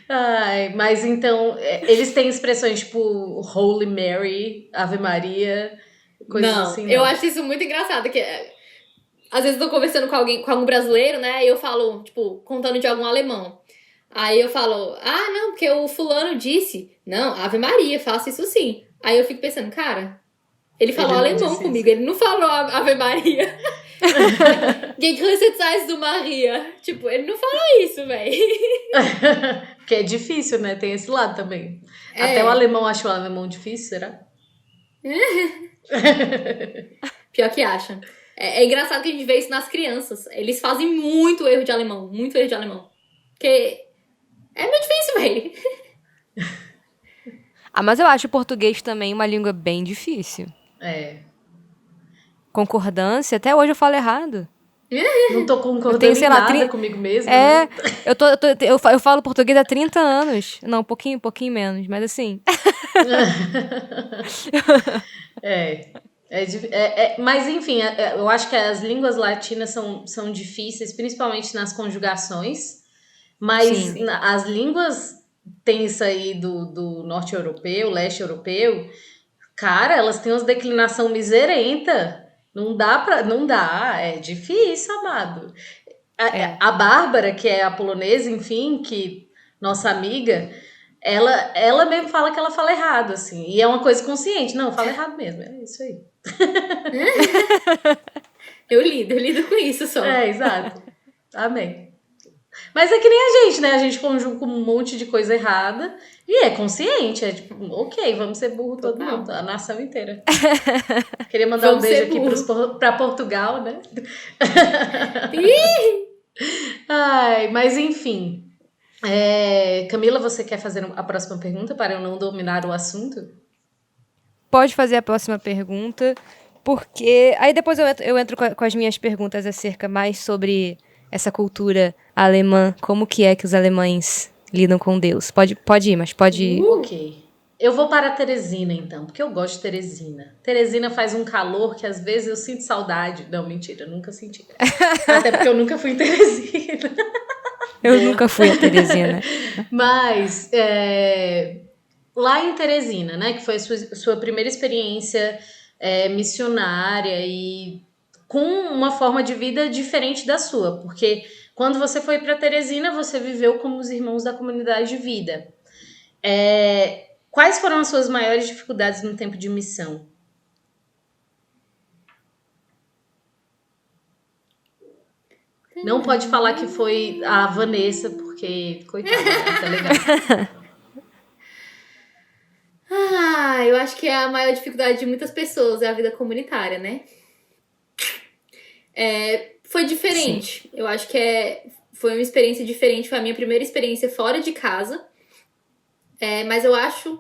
Ai, mas então, eles têm expressões tipo Holy Mary, Ave Maria, coisas assim. Eu acho isso muito engraçado, que às vezes eu tô conversando com algum brasileiro, né, e eu falo, tipo, contando de algum alemão. Aí eu falo, não, porque o fulano disse, não, Ave Maria, faça isso sim. Aí eu fico pensando, cara, ele falou alemão comigo, ele não falou Ave Maria. Gegrüßet seist du Maria. Tipo, ele não falou isso, velho. Porque é difícil, né? Tem esse lado também. Até o alemão acha o alemão difícil, será? Pior que acha. É engraçado que a gente vê isso nas crianças. Eles fazem muito erro de alemão. Muito erro de alemão. Porque é muito difícil, velho. Mas eu acho o português também uma língua bem difícil. Concordância, até hoje eu falo errado. Não tô concordando em nada comigo mesma. Né? Eu falo português há 30 anos. Não, um pouquinho menos, mas assim. Mas enfim, eu acho que as línguas latinas são difíceis, principalmente nas conjugações. Mas as línguas, tem isso aí do norte europeu, leste europeu, cara, elas têm umas declinação miserenta. Não dá, é difícil, amado. A Bárbara, que é a polonesa, enfim, que nossa amiga, ela mesmo fala que ela fala errado, assim. E é uma coisa consciente. Não, fala errado mesmo, é isso aí. Eu lido com isso só. Exato. Amém. Mas é que nem a gente, né? A gente conjuga um monte de coisa errada e é consciente. É tipo, ok, vamos ser burro todo mundo, a nação inteira. Queria mandar um beijo aqui pra Portugal, né? Mas enfim. Camila, você quer fazer a próxima pergunta para eu não dominar o assunto? Pode fazer a próxima pergunta, porque aí depois eu entro com as minhas perguntas acerca mais sobre essa cultura alemã, como que é que os alemães lidam com Deus. Pode ir, mas pode ir. Ok. Eu vou para Teresina, então, porque eu gosto de Teresina. Teresina faz um calor que às vezes eu sinto saudade. Não, mentira, eu nunca senti. Até porque eu nunca fui em Teresina. Eu nunca fui a Teresina. Mas, lá em Teresina, né, que foi a sua primeira experiência missionária e com uma forma de vida diferente da sua, porque quando você foi para Teresina, você viveu como os irmãos da comunidade de vida. Quais foram as suas maiores dificuldades no tempo de missão? Não pode falar que foi a Vanessa, porque, coitada, tá legal. Eu acho que é a maior dificuldade de muitas pessoas, é a vida comunitária, né? Foi diferente. Sim. Eu acho que foi uma experiência diferente. Foi a minha primeira experiência fora de casa. Mas eu acho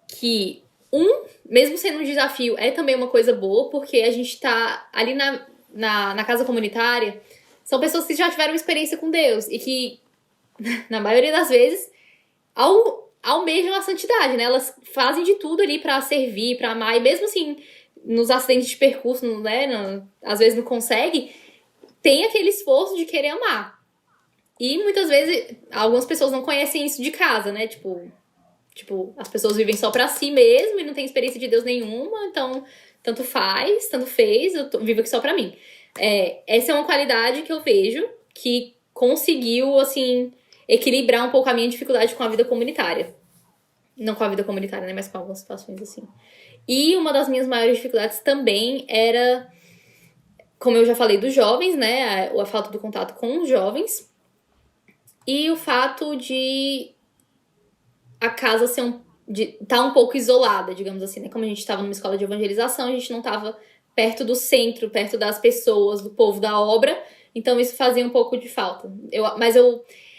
que, mesmo sendo um desafio, é também uma coisa boa, porque a gente tá ali na casa comunitária, são pessoas que já tiveram experiência com Deus e que, na maioria das vezes, almejam a santidade, né? Elas fazem de tudo ali pra servir, pra amar, e mesmo assim, nos acidentes de percurso, né, às vezes não consegue, tem aquele esforço de querer amar. E muitas vezes, algumas pessoas não conhecem isso de casa, né? Tipo, as pessoas vivem só pra si mesmo e não tem experiência de Deus nenhuma, então tanto fez, eu vivo aqui só pra mim. Essa é uma qualidade que eu vejo que conseguiu, assim, equilibrar um pouco a minha dificuldade com a vida comunitária. Não com a vida comunitária, né? Mas com algumas situações assim. E uma das minhas maiores dificuldades também era, como eu já falei, dos jovens, né? A falta do contato com os jovens. E o fato de a casa estar um pouco isolada, digamos assim, né? Como a gente estava numa escola de evangelização, a gente não estava perto do centro, perto das pessoas, do povo da obra. Então isso fazia um pouco de falta.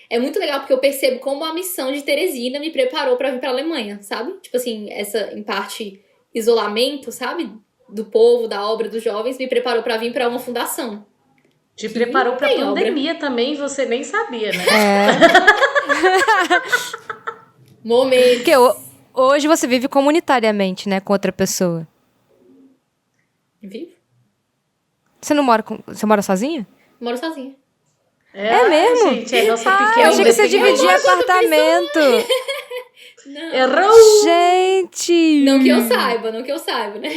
É muito legal porque eu percebo como a missão de Teresina me preparou para vir para a Alemanha, sabe? Tipo assim, essa, em parte, isolamento, sabe? Do povo, da obra, dos jovens, me preparou para vir para uma fundação. Te preparou pra tem obra. pandemia também, você nem sabia, né? Momento. Porque hoje você vive comunitariamente, né, com outra pessoa. Vivo? Você mora sozinha? Moro sozinha. É mesmo? Gente, é nossa Eu pequena achei que você independente. dividia apartamento. Não. Errou! Gente! Não que eu saiba, né?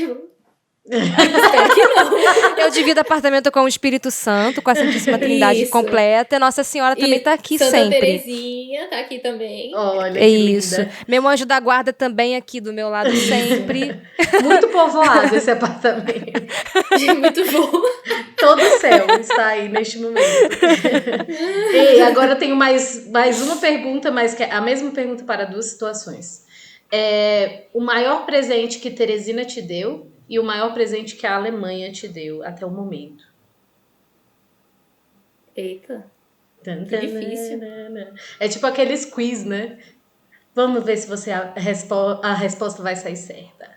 Espero que não. Eu divido apartamento com o Espírito Santo, com a Santíssima Trindade Isso. completa. E Nossa Senhora também tá aqui Santa sempre. Terezinha tá aqui também. Olha É que isso. linda. Meu anjo da guarda também aqui do meu lado sempre. Muito povoado esse apartamento. Muito bom. Todo o céu está aí neste momento. E agora eu tenho mais uma pergunta, mas que é a mesma pergunta para duas situações. O maior presente que Teresina te deu e o maior presente que a Alemanha te deu até o momento. Eita. Que difícil. É tipo aqueles quiz, né? Vamos ver se você a resposta vai sair certa.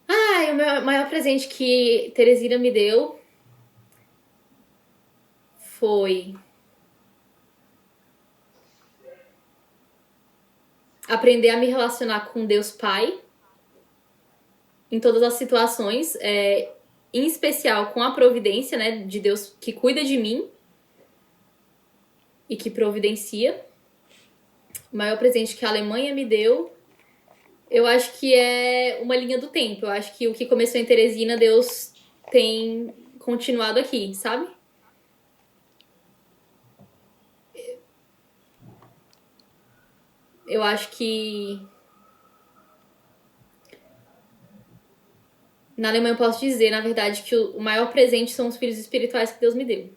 Ai, o meu maior presente que Teresina me deu foi aprender a me relacionar com Deus Pai em todas as situações, em especial com a providência, né, de Deus que cuida de mim e que providencia. O maior presente que a Alemanha me deu, eu acho que é uma linha do tempo. Eu acho que o que começou em Teresina, Deus tem continuado aqui, sabe? Eu acho que na Alemanha eu posso dizer, na verdade, que o maior presente são os filhos espirituais que Deus me deu.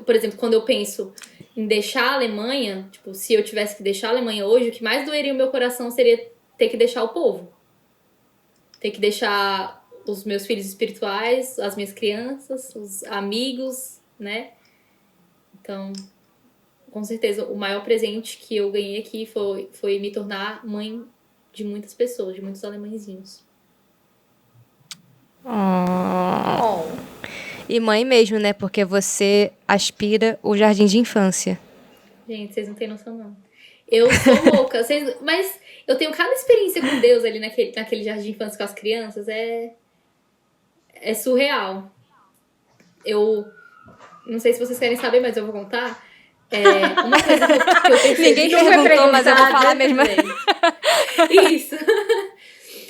Por exemplo, quando eu penso em deixar a Alemanha, tipo, se eu tivesse que deixar a Alemanha hoje, o que mais doeria o meu coração seria ter que deixar o povo. Ter que deixar os meus filhos espirituais, as minhas crianças, os amigos, né? Então, com certeza, o maior presente que eu ganhei aqui foi me tornar mãe de muitas pessoas, de muitos alemãezinhos. E mãe mesmo, né? Porque você aspira o jardim de infância. Gente, vocês não têm noção, não. Eu sou louca. Mas eu tenho cada experiência com Deus ali naquele jardim de infância com as crianças. É surreal. Eu não sei se vocês querem saber, mas eu vou contar. Uma coisa que eu percebi... Ninguém perguntou, mas eu vou falar mesmo. Isso.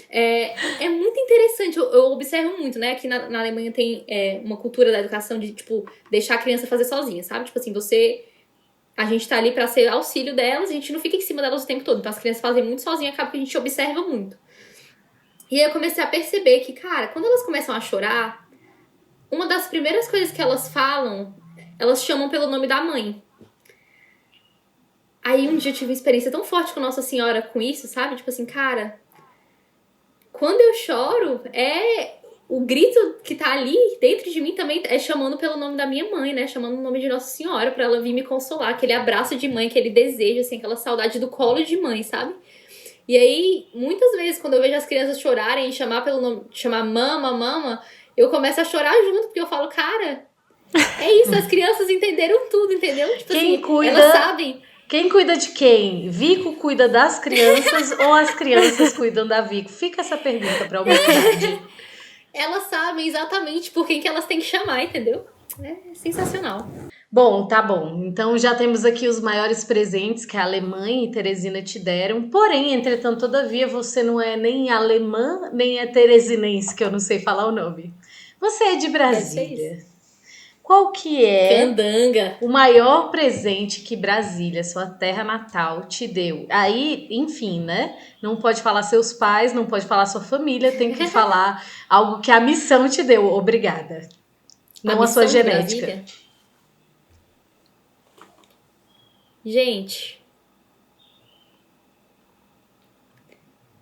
É muito interessante. Eu observo muito, né? Aqui na Alemanha tem uma cultura da educação de, tipo, deixar a criança fazer sozinha, sabe? Tipo assim, a gente tá ali pra ser auxílio delas, a gente não fica em cima delas o tempo todo. Então as crianças fazem muito sozinha, acaba que a gente observa muito. E aí eu comecei a perceber que, cara, quando elas começam a chorar, uma das primeiras coisas que elas falam, elas chamam pelo nome da mãe. Aí um dia eu tive uma experiência tão forte com Nossa Senhora com isso, sabe? Tipo assim, cara, quando eu choro, o grito que tá ali dentro de mim também é chamando pelo nome da minha mãe, né? Chamando o nome de Nossa Senhora pra ela vir me consolar. Aquele abraço de mãe, aquele desejo, assim, aquela saudade do colo de mãe, sabe? E aí, muitas vezes, quando eu vejo as crianças chorarem e chamar pelo nome, chamar mama, eu começo a chorar junto, porque eu falo, cara, é isso, as crianças entenderam tudo, entendeu? Tipo Quem assim, cuida... elas sabem. Quem cuida de quem? Vico cuida das crianças ou as crianças cuidam da Vico? Fica essa pergunta pra humanidade. Elas sabem exatamente por quem que elas têm que chamar, entendeu? É sensacional. Bom, tá bom. Então já temos aqui os maiores presentes que a Alemanha e Teresina te deram. Porém, entretanto, todavia, você não é nem alemã, nem é teresinense, que eu não sei falar o nome. Você é de Brasília. Qual que é Candanga. o maior presente que Brasília, sua terra natal, te deu? Aí, enfim, né? Não pode falar seus pais, não pode falar sua família, tem que falar algo que a missão te deu. Obrigada. Não a sua genética. Gente,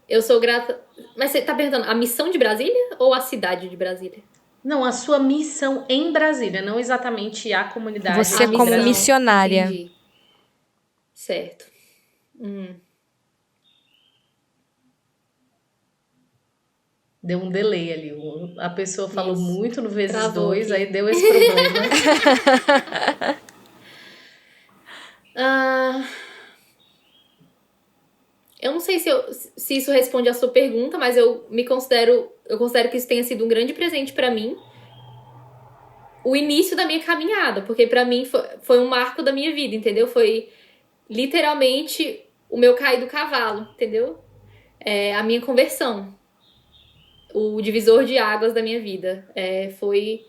eu sou grata... Mas você tá perguntando a missão de Brasília ou a cidade de Brasília? Não, a sua missão em Brasília, não exatamente a comunidade. Você como missão. missionária. Entendi. Certo. Deu um delay ali. A pessoa falou Isso. muito no vezes Travou 2, aqui. aí deu esse problema. Eu não sei se isso responde à sua pergunta, mas eu considero que isso tenha sido um grande presente pra mim. O início da minha caminhada, porque pra mim foi um marco da minha vida, entendeu? Foi literalmente o meu cair do cavalo, entendeu? A minha conversão. O divisor de águas da minha vida. Foi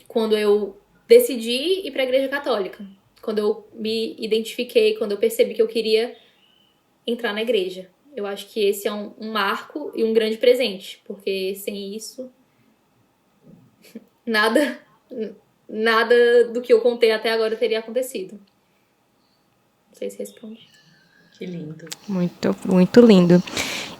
quando eu decidi ir pra Igreja Católica. Quando eu me identifiquei, quando eu percebi que eu queria entrar na igreja. Eu acho que esse é um marco e um grande presente, porque sem isso, nada do que eu contei até agora teria acontecido. Não sei se responde. Que lindo. Muito, muito lindo.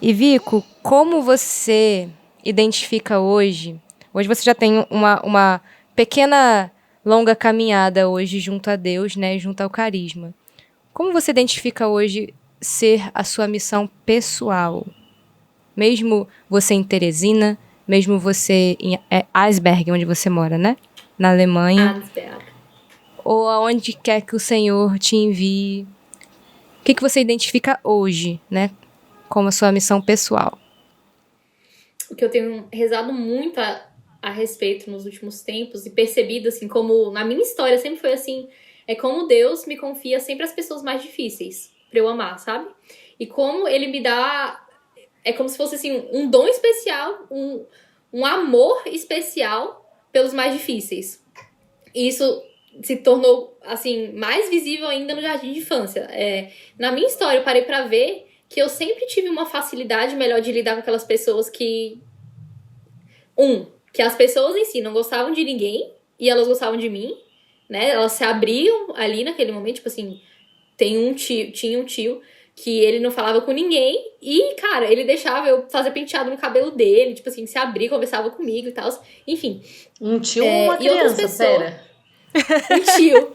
E Vico, como você identifica hoje? Hoje você já tem uma pequena, longa caminhada hoje junto a Deus, né? Junto ao carisma. Como você identifica hoje ser a sua missão pessoal? Mesmo você em Teresina, mesmo você em Eisberg, onde você mora, né? Na Alemanha. Ou aonde quer que o Senhor te envie. O que você identifica hoje, né? Como a sua missão pessoal? O que eu tenho rezado muito a respeito nos últimos tempos e percebido, assim, como na minha história sempre foi assim, é como Deus me confia sempre as pessoas mais difíceis pra eu amar, sabe? E como ele me dá, é como se fosse assim, um dom especial, um amor especial pelos mais difíceis. E isso se tornou, assim, mais visível ainda no jardim de infância. Na minha história, eu parei pra ver que eu sempre tive uma facilidade melhor de lidar com aquelas pessoas que as pessoas em si não gostavam de ninguém e elas gostavam de mim, né? Elas se abriam ali naquele momento, tipo assim, tinha um tio que ele não falava com ninguém e, cara, ele deixava eu fazer penteado no cabelo dele, tipo assim, se abrir, conversava comigo e tal, enfim. Um tio ou uma criança, pera? Um tio.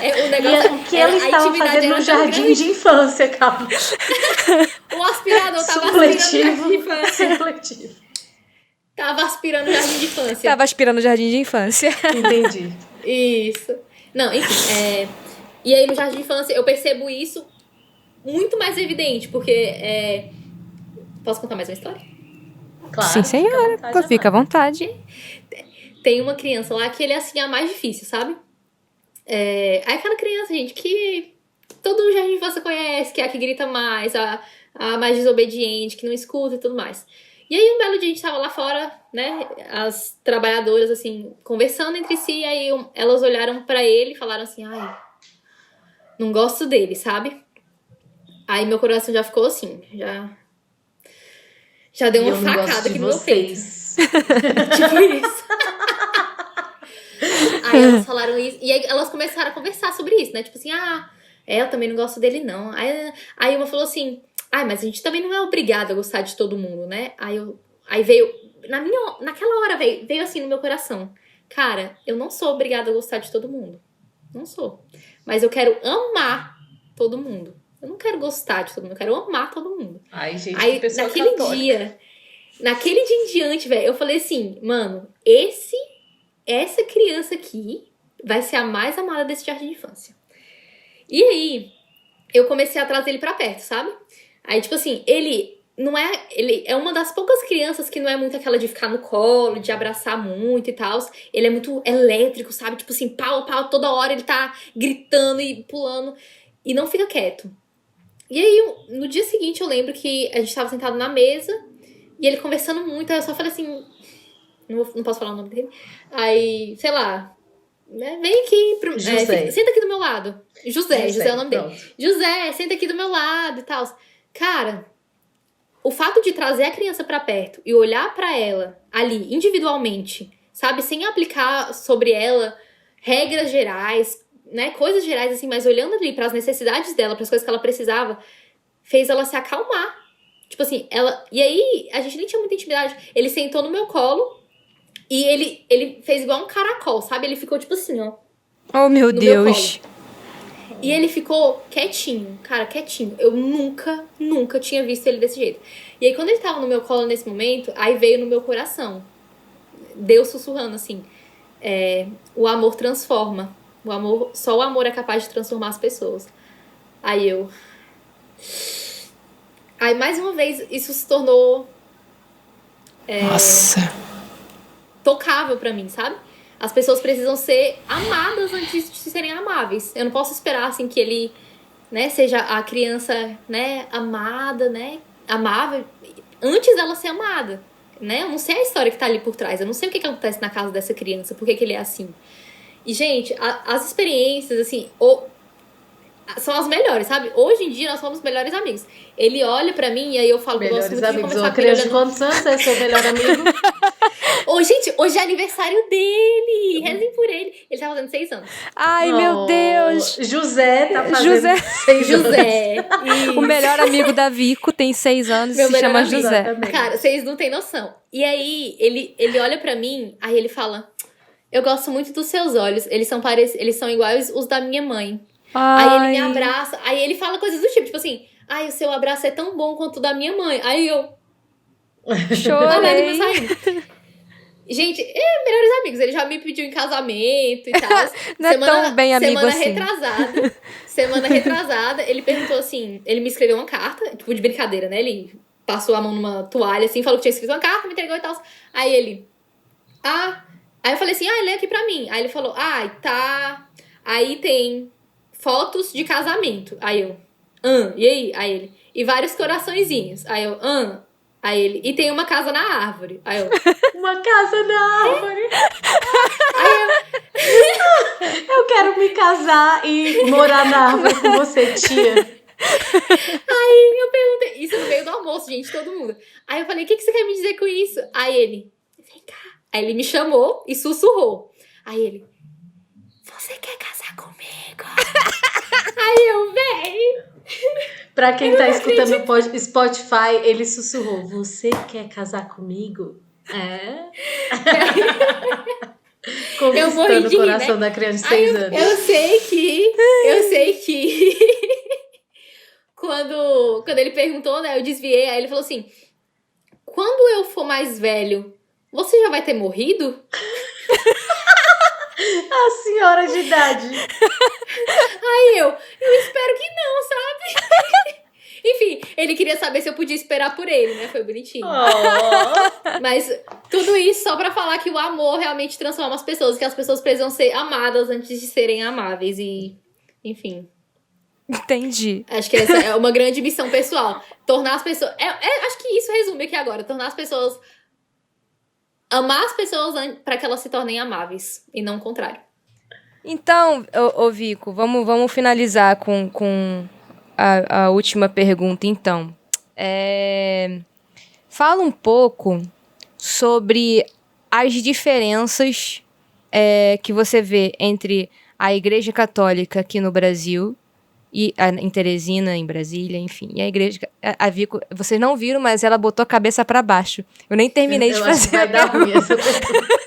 O negócio, o que ele estava fazendo no jardim de infância, calma. O aspirador tava aspirando o jardim de infância. Supletivo. Tava aspirando o jardim de infância. Tava aspirando o jardim de infância. Entendi. Isso. Não, enfim, e aí no jardim de infância eu percebo isso muito mais evidente, porque posso contar mais uma história? Claro. Sim, senhora. Fica à vontade. Tem uma criança lá que ele é assim, a mais difícil, sabe? Aí aquela criança, gente, que todo mundo já de infância conhece, que é a que grita mais, a mais desobediente, que não escuta e tudo mais. E aí um belo dia a gente tava lá fora, né, as trabalhadoras, assim, conversando entre si, e aí elas olharam pra ele e falaram assim, ai, não gosto dele, sabe? Aí meu coração já ficou assim, já deu uma facada aqui no meu peito. Tipo isso. Aí elas falaram isso, e aí elas começaram a conversar sobre isso, né? Tipo assim, eu também não gosto dele, não. Aí uma falou assim, mas a gente também não é obrigada a gostar de todo mundo, né? Aí veio, naquela hora veio assim no meu coração, cara, eu não sou obrigada a gostar de todo mundo. Não sou. Mas eu quero amar todo mundo. Eu não quero gostar de todo mundo, eu quero amar todo mundo. Ai, gente, aí, que pessoa naquele católica. dia em diante, velho, eu falei assim, mano, essa criança aqui vai ser a mais amada desse jardim de infância. E aí, eu comecei a trazer ele pra perto, sabe? Aí, tipo assim, ele é uma das poucas crianças que não é muito aquela de ficar no colo, de abraçar muito e tal. Ele é muito elétrico, sabe? Tipo assim, pau, toda hora ele tá gritando e pulando e não fica quieto. E aí, no dia seguinte, eu lembro que a gente tava sentado na mesa e ele conversando muito, aí eu só falei assim, não posso falar o nome dele. Aí, sei lá, né? Vem aqui, senta aqui do meu lado. José é o nome dele. José, senta aqui do meu lado e tal. Cara, o fato de trazer a criança pra perto e olhar pra ela ali, individualmente, sabe? Sem aplicar sobre ela regras gerais, né? Coisas gerais, assim, mas olhando ali pras necessidades dela, pras coisas que ela precisava, fez ela se acalmar. Tipo assim, e aí, a gente nem tinha muita intimidade. Ele sentou no meu colo e ele fez igual um caracol, sabe? Ele ficou tipo assim, ó. Oh, meu Deus. E ele ficou quietinho, cara, quietinho. Eu nunca tinha visto ele desse jeito. E aí, quando ele tava no meu colo nesse momento, aí veio no meu coração. Deus sussurrando assim, o amor transforma. Só o amor é capaz de transformar as pessoas. Aí mais uma vez, isso se tornou Nossa. tocável pra mim, sabe? As pessoas precisam ser amadas antes de serem amáveis. Eu não posso esperar, assim, que ele, né, seja a criança, né, amada, né, amável, antes dela ser amada, né? Eu não sei a história que tá ali por trás. Eu não sei o que acontece na casa dessa criança, por que ele é assim. E, gente, as experiências, assim, são as melhores, sabe? Hoje em dia, nós somos melhores amigos. Ele olha pra mim e aí eu falo que eu gosto muito de conversar com ele. Criança de quantos anos é seu melhor amigo? Gente, hoje é aniversário dele. Rezem por ele. Ele tá fazendo 6 anos. Ai, meu Deus. José tá fazendo 6 anos. José. O melhor amigo da Vico tem 6 anos e se chama amigo. José. Exatamente. Cara, vocês não têm noção. E aí, ele olha pra mim, aí ele fala: eu gosto muito dos seus olhos. Eles são iguais os da minha mãe. Aí ele me abraça. Aí ele fala coisas do tipo assim: ai, o seu abraço é tão bom quanto o da minha mãe. Aí eu... Chorei. Gente, melhores amigos. Ele já me pediu em casamento e tal. Não é tão bem amigo assim. Semana retrasada, ele perguntou assim... Ele me escreveu uma carta, tipo, de brincadeira, né? Ele passou a mão numa toalha, assim, falou que tinha escrito uma carta, me entregou e tal. Aí ele... Aí eu falei assim, lê aqui pra mim. Aí ele falou, tá... Aí tem fotos de casamento. Aí eu... e aí? Aí ele... E vários coraçõezinhos. Aí eu... Aí ele... E tem uma casa na árvore. Aí eu... Uma casa na árvore. Eu quero me casar e morar na árvore com você, tia. Aí eu perguntei... Isso no meio do almoço, gente, todo mundo. Aí eu falei, o que você quer me dizer com isso? Aí ele... Vem cá. Aí ele me chamou e sussurrou. Aí ele... Você quer casar comigo? Aí eu, véi... Pra quem tá escutando no Spotify, ele sussurrou: você quer casar comigo? Conquistando o coração da criança de 6 anos. Eu sei que quando ele perguntou, né, eu desviei, aí ele falou assim: quando eu for mais velho, você já vai ter morrido? A senhora de idade. Aí eu espero que não, sabe? Enfim, ele queria saber se eu podia esperar por ele, né? Foi bonitinho. Mas tudo isso só pra falar que o amor realmente transforma as pessoas, que as pessoas precisam ser amadas antes de serem amáveis e... Enfim. Entendi. Acho que essa é uma grande missão pessoal. Tornar as pessoas... acho que isso resume aqui agora. Tornar as pessoas... Amar as pessoas pra que elas se tornem amáveis. E não o contrário. Então, Vico, vamos finalizar com a última pergunta, então. Fala um pouco sobre as diferenças que você vê entre a Igreja Católica aqui no Brasil e em Teresina, em Brasília, enfim. E a Igreja... A Vico, vocês não viram, mas ela botou a cabeça pra baixo. Eu nem terminei de fazer. Acho que vai dar ruim essa pergunta.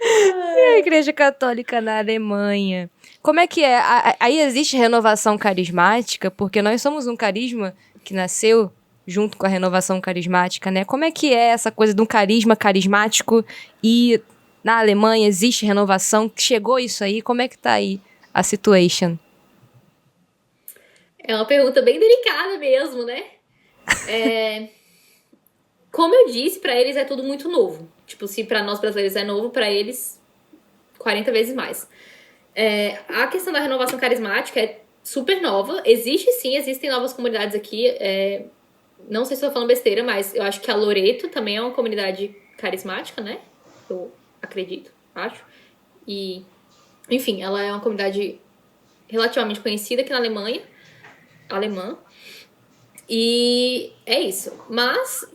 E a Igreja Católica na Alemanha? Como é que é? Aí existe renovação carismática, porque nós somos um carisma que nasceu junto com a renovação carismática, né? Como é que é essa coisa de um carisma carismático e na Alemanha existe renovação? Chegou isso aí? Como é que tá aí a situation? É uma pergunta bem delicada mesmo, né? Como eu disse, pra eles é tudo muito novo. Tipo, se pra nós brasileiros é novo, pra eles 40 vezes mais. A questão da renovação carismática é super nova. Existem novas comunidades aqui. Não sei se eu tô falando besteira, mas eu acho que a Loreto também é uma comunidade carismática, né? Eu acredito, acho. E, enfim, ela é uma comunidade relativamente conhecida aqui na Alemanha. Alemã. E é isso. Mas...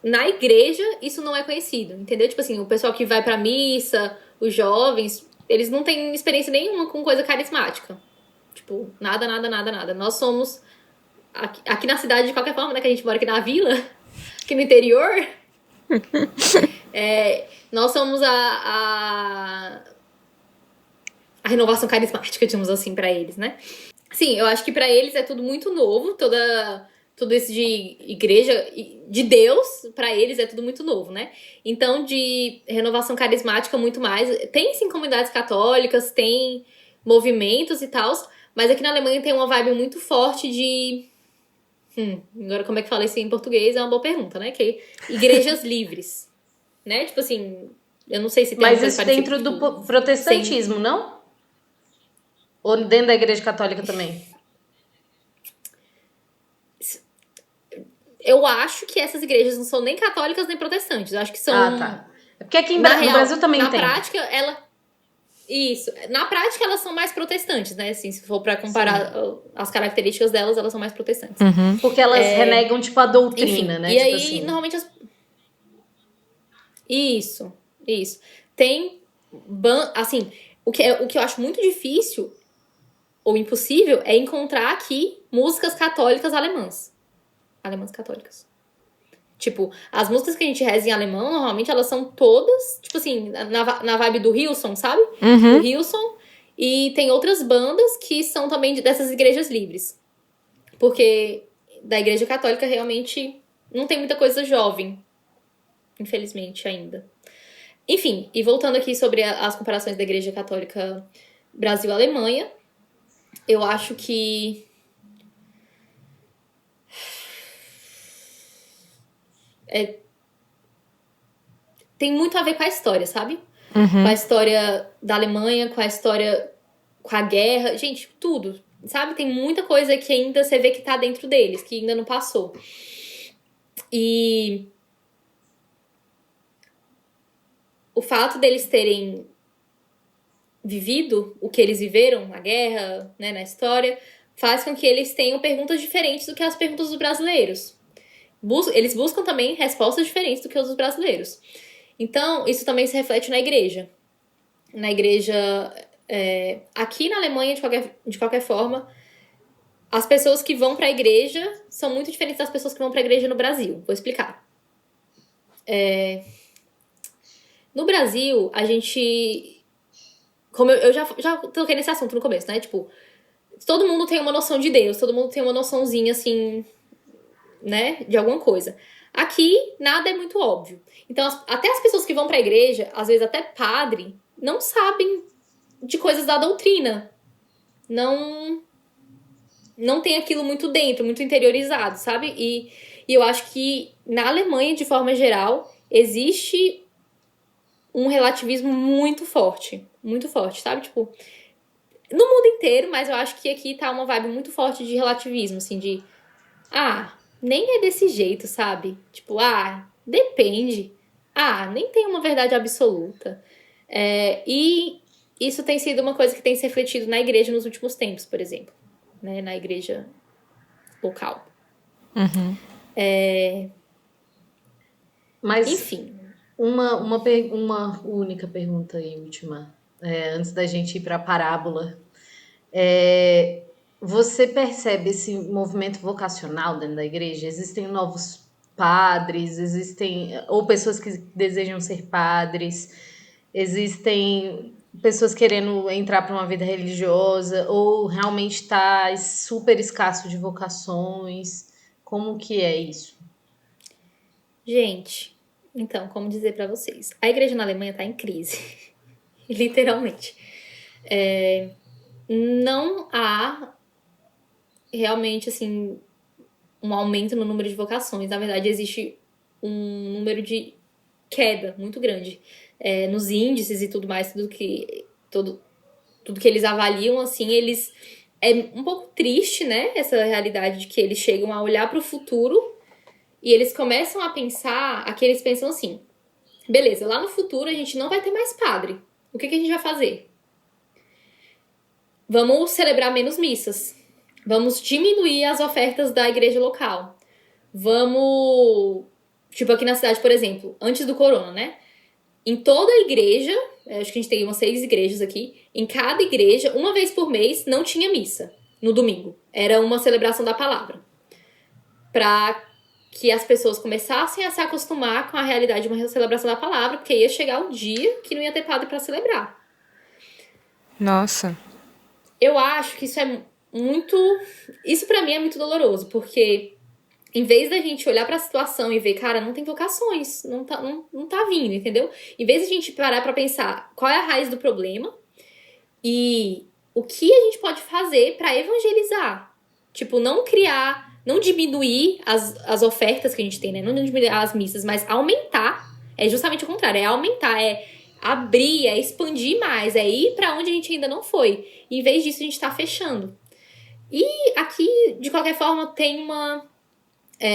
na igreja, isso não é conhecido, entendeu? Tipo assim, o pessoal que vai pra missa, os jovens, eles não têm experiência nenhuma com coisa carismática. Tipo, nada. Nós somos, aqui na cidade, de qualquer forma, né, que a gente mora aqui na vila, aqui no interior, nós somos a renovação carismática, digamos assim, pra eles, né? Sim, eu acho que pra eles é tudo muito novo, tudo isso de igreja, de Deus, pra eles é tudo muito novo, né? Então, de renovação carismática, muito mais. Tem, sim, comunidades católicas, tem movimentos e tal, mas aqui na Alemanha tem uma vibe muito forte de... agora como é que fala isso em português? É uma boa pergunta, né? Que igrejas livres, né? Tipo assim, eu não sei se tem Mas alguma coisa isso parecida. dentro do Tipo, protestantismo, não? Ou dentro da igreja católica também? eu acho que essas igrejas não são nem católicas nem protestantes. Eu acho que são, Ah, tá. É porque aqui na no real, Brasil também na tem. prática, isso. Na prática, elas são mais protestantes, né? Assim, se for pra Sim. comparar as características delas, elas são mais protestantes. Porque elas renegam, tipo, a doutrina, Enfim, né? e Tipo aí, assim. normalmente Isso. Tem, assim, o que eu acho muito difícil ou impossível é encontrar aqui músicas católicas alemãs. Alemãs católicas. Tipo, as músicas que a gente reza em alemão, normalmente elas são todas, tipo assim, na vibe do Hillsong, sabe? Do Hillsong. E tem outras bandas que são também dessas igrejas livres. Porque da igreja católica realmente não tem muita coisa jovem, infelizmente, ainda. Enfim, e voltando aqui sobre as comparações da igreja católica Brasil-Alemanha, eu acho que tem muito a ver com a história, sabe? Com a história da Alemanha, com a história, com a guerra, gente, tudo, sabe? Tem muita coisa que ainda você vê que tá dentro deles, que ainda não passou. E o fato deles terem vivido o que eles viveram na guerra, né, na história, faz com que eles tenham perguntas diferentes do que as perguntas dos brasileiros. Eles buscam também respostas diferentes do que os dos brasileiros. Então, isso também se reflete na igreja. Na igreja, aqui na Alemanha, de qualquer forma, as pessoas que vão para a igreja são muito diferentes das pessoas que vão para a igreja no Brasil. Vou explicar. No Brasil, a gente... Como eu já toquei nesse assunto no começo, né? Tipo, todo mundo tem uma noção de Deus, todo mundo tem uma noçãozinha, assim, né? De alguma coisa. Aqui, nada é muito óbvio. Então, até as pessoas que vão pra igreja, às vezes até padre, não sabem de coisas da doutrina. Não tem aquilo muito dentro, muito interiorizado, sabe? E eu acho que na Alemanha, de forma geral, existe um relativismo muito forte, sabe? Tipo, no mundo inteiro, mas eu acho que aqui tá uma vibe muito forte de relativismo, assim, de nem é desse jeito, sabe? Tipo, depende. Nem tem uma verdade absoluta. E isso tem sido uma coisa que tem se refletido na igreja nos últimos tempos, por exemplo, né? Na igreja local. Mas Enfim. uma única pergunta aí, última, antes da gente ir para a parábola. Você percebe esse movimento vocacional dentro da igreja? Existem novos padres, ou pessoas que desejam ser padres, existem pessoas querendo entrar para uma vida religiosa, ou realmente está super escasso de vocações? Como que é isso? Gente, então, como dizer pra vocês? A igreja na Alemanha tá em crise. Literalmente. Não há realmente, assim, um aumento no número de vocações. Na verdade, existe um número de queda muito grande nos índices e tudo mais, tudo que eles avaliam, assim, eles... É um pouco triste, né, essa realidade de que eles chegam a olhar para o futuro e eles começam a pensar, aqui eles pensam assim, beleza, lá no futuro a gente não vai ter mais padre. O que a gente vai fazer? Vamos celebrar menos missas. Vamos diminuir as ofertas da igreja local. Vamos... Tipo, aqui na cidade, por exemplo, antes do corona, né? Em toda a igreja, acho que a gente tem umas 6 igrejas aqui, em cada igreja, uma vez por mês, não tinha missa no domingo. Era uma celebração da palavra. Pra que as pessoas começassem a se acostumar com a realidade de uma celebração da palavra, porque ia chegar um dia que não ia ter padre pra celebrar. Nossa. Eu acho que isso é muito... Isso pra mim é muito doloroso, porque em vez da gente olhar pra situação e ver, cara, não tem vocações, não tá vindo, entendeu? Em vez de a gente parar pra pensar qual é a raiz do problema e o que a gente pode fazer pra evangelizar. Tipo, não criar, não diminuir as ofertas que a gente tem, né? Não diminuir as missas, mas aumentar. É justamente o contrário, é aumentar, é abrir, é expandir mais, é ir pra onde a gente ainda não foi. E, em vez disso, a gente tá fechando. E aqui, de qualquer forma, tem uma...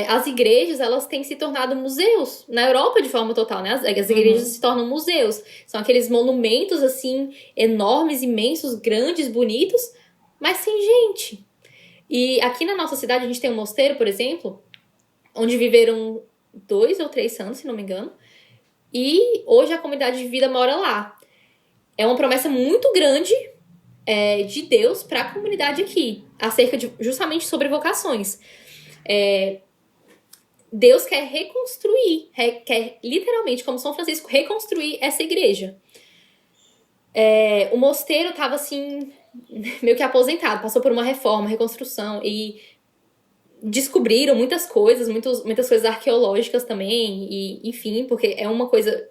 as igrejas, elas têm se tornado museus. Na Europa, de forma total, né? As igrejas se tornam museus. São aqueles monumentos, assim, enormes, imensos, grandes, bonitos, mas sem gente. E aqui na nossa cidade, a gente tem um mosteiro, por exemplo, onde viveram 2 ou 3 santos, se não me engano. E hoje a comunidade de vida mora lá. É uma promessa muito grande de Deus para a comunidade aqui, acerca de justamente sobre vocações. Deus quer reconstruir, quer literalmente, como São Francisco, reconstruir essa igreja. O mosteiro estava assim, meio que aposentado, passou por uma reforma, reconstrução, e descobriram muitas coisas, muitas coisas arqueológicas também, e enfim, porque é uma coisa,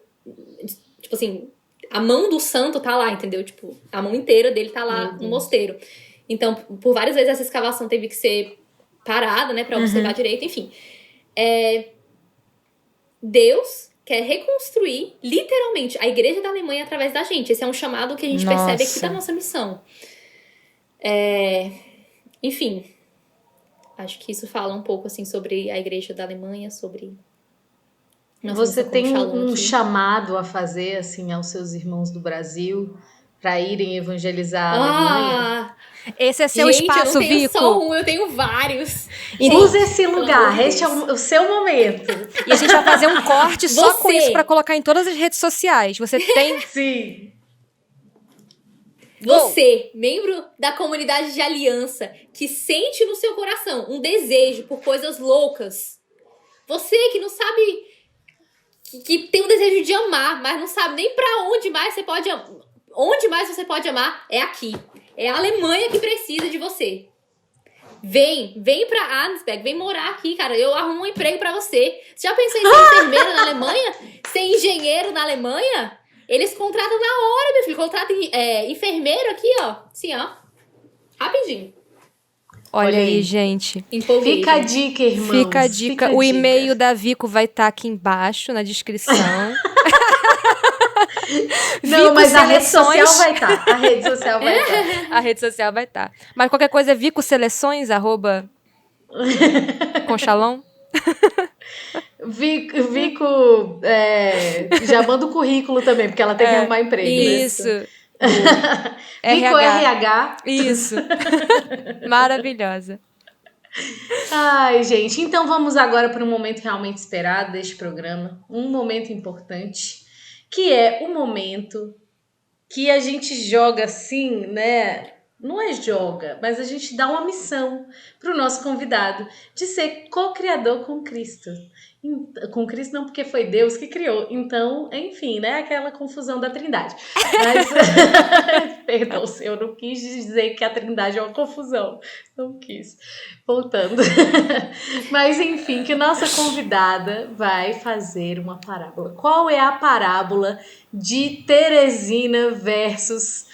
tipo assim, a mão do santo tá lá, entendeu? Tipo, a mão inteira dele tá lá no mosteiro. Então, por várias vezes essa escavação teve que ser parada, né, pra observar direito, enfim. Deus quer reconstruir, literalmente, a igreja da Alemanha através da gente. Esse é um chamado que a gente percebe aqui da nossa missão. Enfim, acho que isso fala um pouco, assim, sobre a igreja da Alemanha, sobre... Você tem um chamado a fazer, assim, aos seus irmãos do Brasil para irem evangelizar a Alemanha? Esse é seu espaço, eu não tenho Vico. só um, eu tenho vários. Use esse lugar, este é o seu momento. E a gente vai fazer um corte só com isso pra colocar em todas as redes sociais. Você tem... Sim. Você, membro da comunidade de aliança, que sente no seu coração um desejo por coisas loucas. Você que não sabe... Que tem um desejo de amar, mas não sabe nem pra onde mais você pode amar. Onde mais você pode amar é aqui. É a Alemanha que precisa de você. Vem pra Arnsberg, vem morar aqui, cara. Eu arrumo um emprego pra você. Você já pensou em ser enfermeira na Alemanha? Ser engenheiro na Alemanha? Eles contratam na hora, meu filho. Contratam enfermeiro aqui, ó. Assim, ó. Rapidinho. Olha aí, gente. Empolguei, Fica a gente. dica, irmãos. Fica a dica. O e-mail da Vico vai estar aqui embaixo, na descrição. Não, Vico mas a rede Seleções. social vai estar. A rede social vai estar. A rede social vai estar. Mas qualquer coisa é Vico Seleções, @conchalão. Vico já manda o currículo também, porque ela tem que arrumar emprego. Isso. Né? RH. Vico RH. Isso. Maravilhosa. Ai, gente, então vamos agora para um momento realmente esperado deste programa, um momento importante, que é o momento que a gente joga assim, né? Não é joga, mas a gente dá uma missão para o nosso convidado de ser co-criador com Cristo. Com Cristo não, porque foi Deus que criou. Então, enfim, né? Aquela confusão da Trindade. Mas, perdão, eu não quis dizer que a Trindade é uma confusão. Não quis. Voltando. Mas, enfim, que nossa convidada vai fazer uma parábola. Qual é a parábola de Teresina versus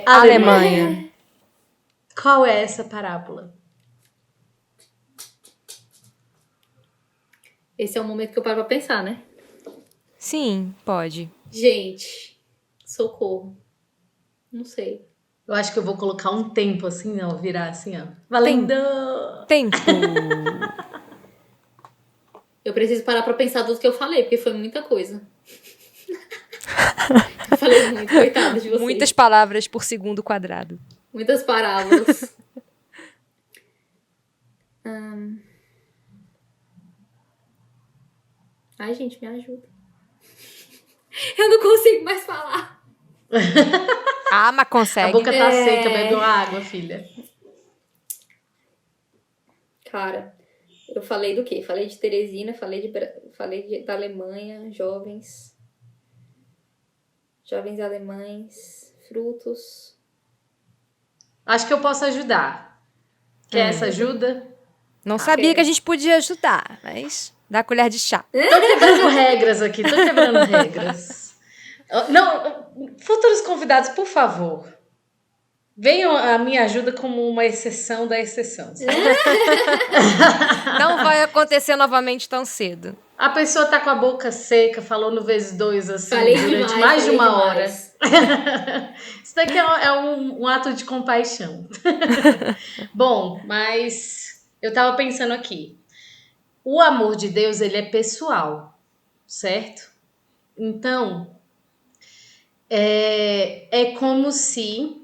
Alemanha? Qual é essa parábola? Esse é o momento que eu paro pra pensar, né? Sim, pode. Gente, socorro. Não sei. Eu acho que eu vou colocar um tempo assim, ó, virar assim, ó. Valendo! Tempo. Eu preciso parar pra pensar tudo que eu falei, porque foi muita coisa. Eu falei muito, coitada de vocês. Muitas palavras por segundo quadrado. Muitas parábolas. Ai, gente, me ajuda. Eu não consigo mais falar. Ah, mas consegue. A boca tá seca, bebe uma água, filha. Cara, eu falei do quê? Falei de Teresina, falei da Alemanha, jovens alemães, frutos. Acho que eu posso ajudar. Quer essa ajuda? Não sabia que a gente podia ajudar, mas dá colher de chá. Tô quebrando regras aqui, tô quebrando regras. Não, futuros convidados, por favor, venham a minha ajuda como uma exceção da exceção. Sabe? Não vai acontecer novamente tão cedo. A pessoa tá com a boca seca, falou no vezes 2 assim, Falei durante demais, mais de falei uma demais. hora. Isso daqui é um ato de compaixão. Bom, mas eu tava pensando aqui. O amor de Deus, ele é pessoal, certo? Então, é como se...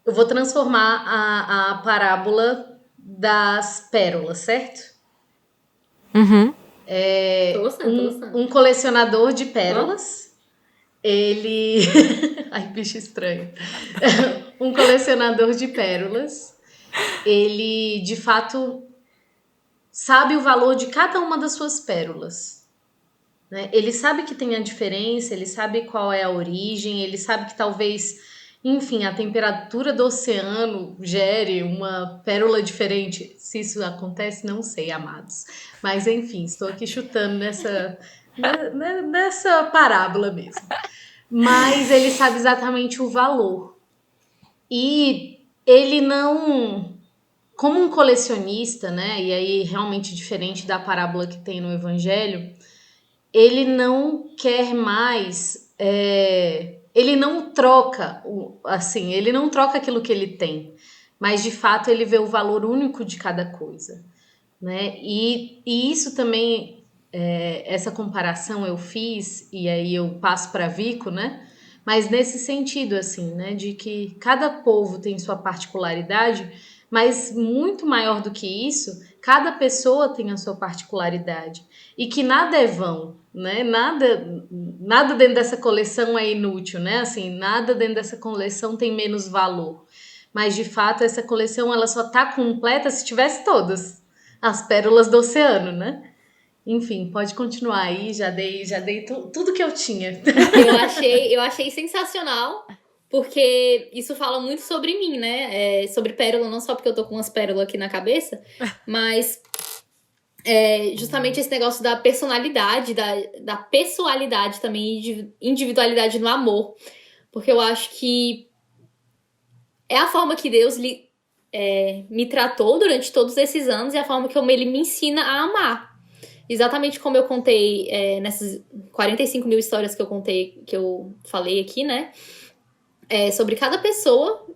Eu vou transformar a parábola das pérolas, certo? Uhum. Tô gostando. Um colecionador de pérolas, ele... Ai, bicho estranho. Um colecionador de pérolas, ele, de fato, sabe o valor de cada uma das suas pérolas. Né? Ele sabe que tem a diferença, ele sabe qual é a origem, ele sabe que talvez, enfim, a temperatura do oceano gere uma pérola diferente. Se isso acontece, não sei, amados. Mas, enfim, estou aqui chutando nessa parábola mesmo. Mas ele sabe exatamente o valor. E ele não... Como um colecionista, né? E aí realmente diferente da parábola que tem no Evangelho, ele não quer mais... ele não troca, assim, ele não troca aquilo que ele tem. Mas, de fato, ele vê o valor único de cada coisa. Né? E isso também... essa comparação eu fiz, e aí eu passo para Vico, né? Mas nesse sentido, assim, né? De que cada povo tem sua particularidade, mas muito maior do que isso, cada pessoa tem a sua particularidade. E que nada é vão, né? Nada dentro dessa coleção é inútil, né? Assim, nada dentro dessa coleção tem menos valor. Mas, de fato, essa coleção ela só tá completa se tivesse todas as pérolas do oceano, né? Enfim, pode continuar aí, já dei tudo que eu tinha. Eu achei sensacional, porque isso fala muito sobre mim, né? Sobre pérola, não só porque eu tô com umas pérolas aqui na cabeça, mas justamente esse negócio da personalidade, da pessoalidade também, e de individualidade no amor. Porque eu acho que é a forma que Deus me tratou durante todos esses anos e a forma que ele me ensina a amar. Exatamente como eu contei nessas 45 mil histórias que eu contei, que eu falei aqui, né? Sobre cada pessoa,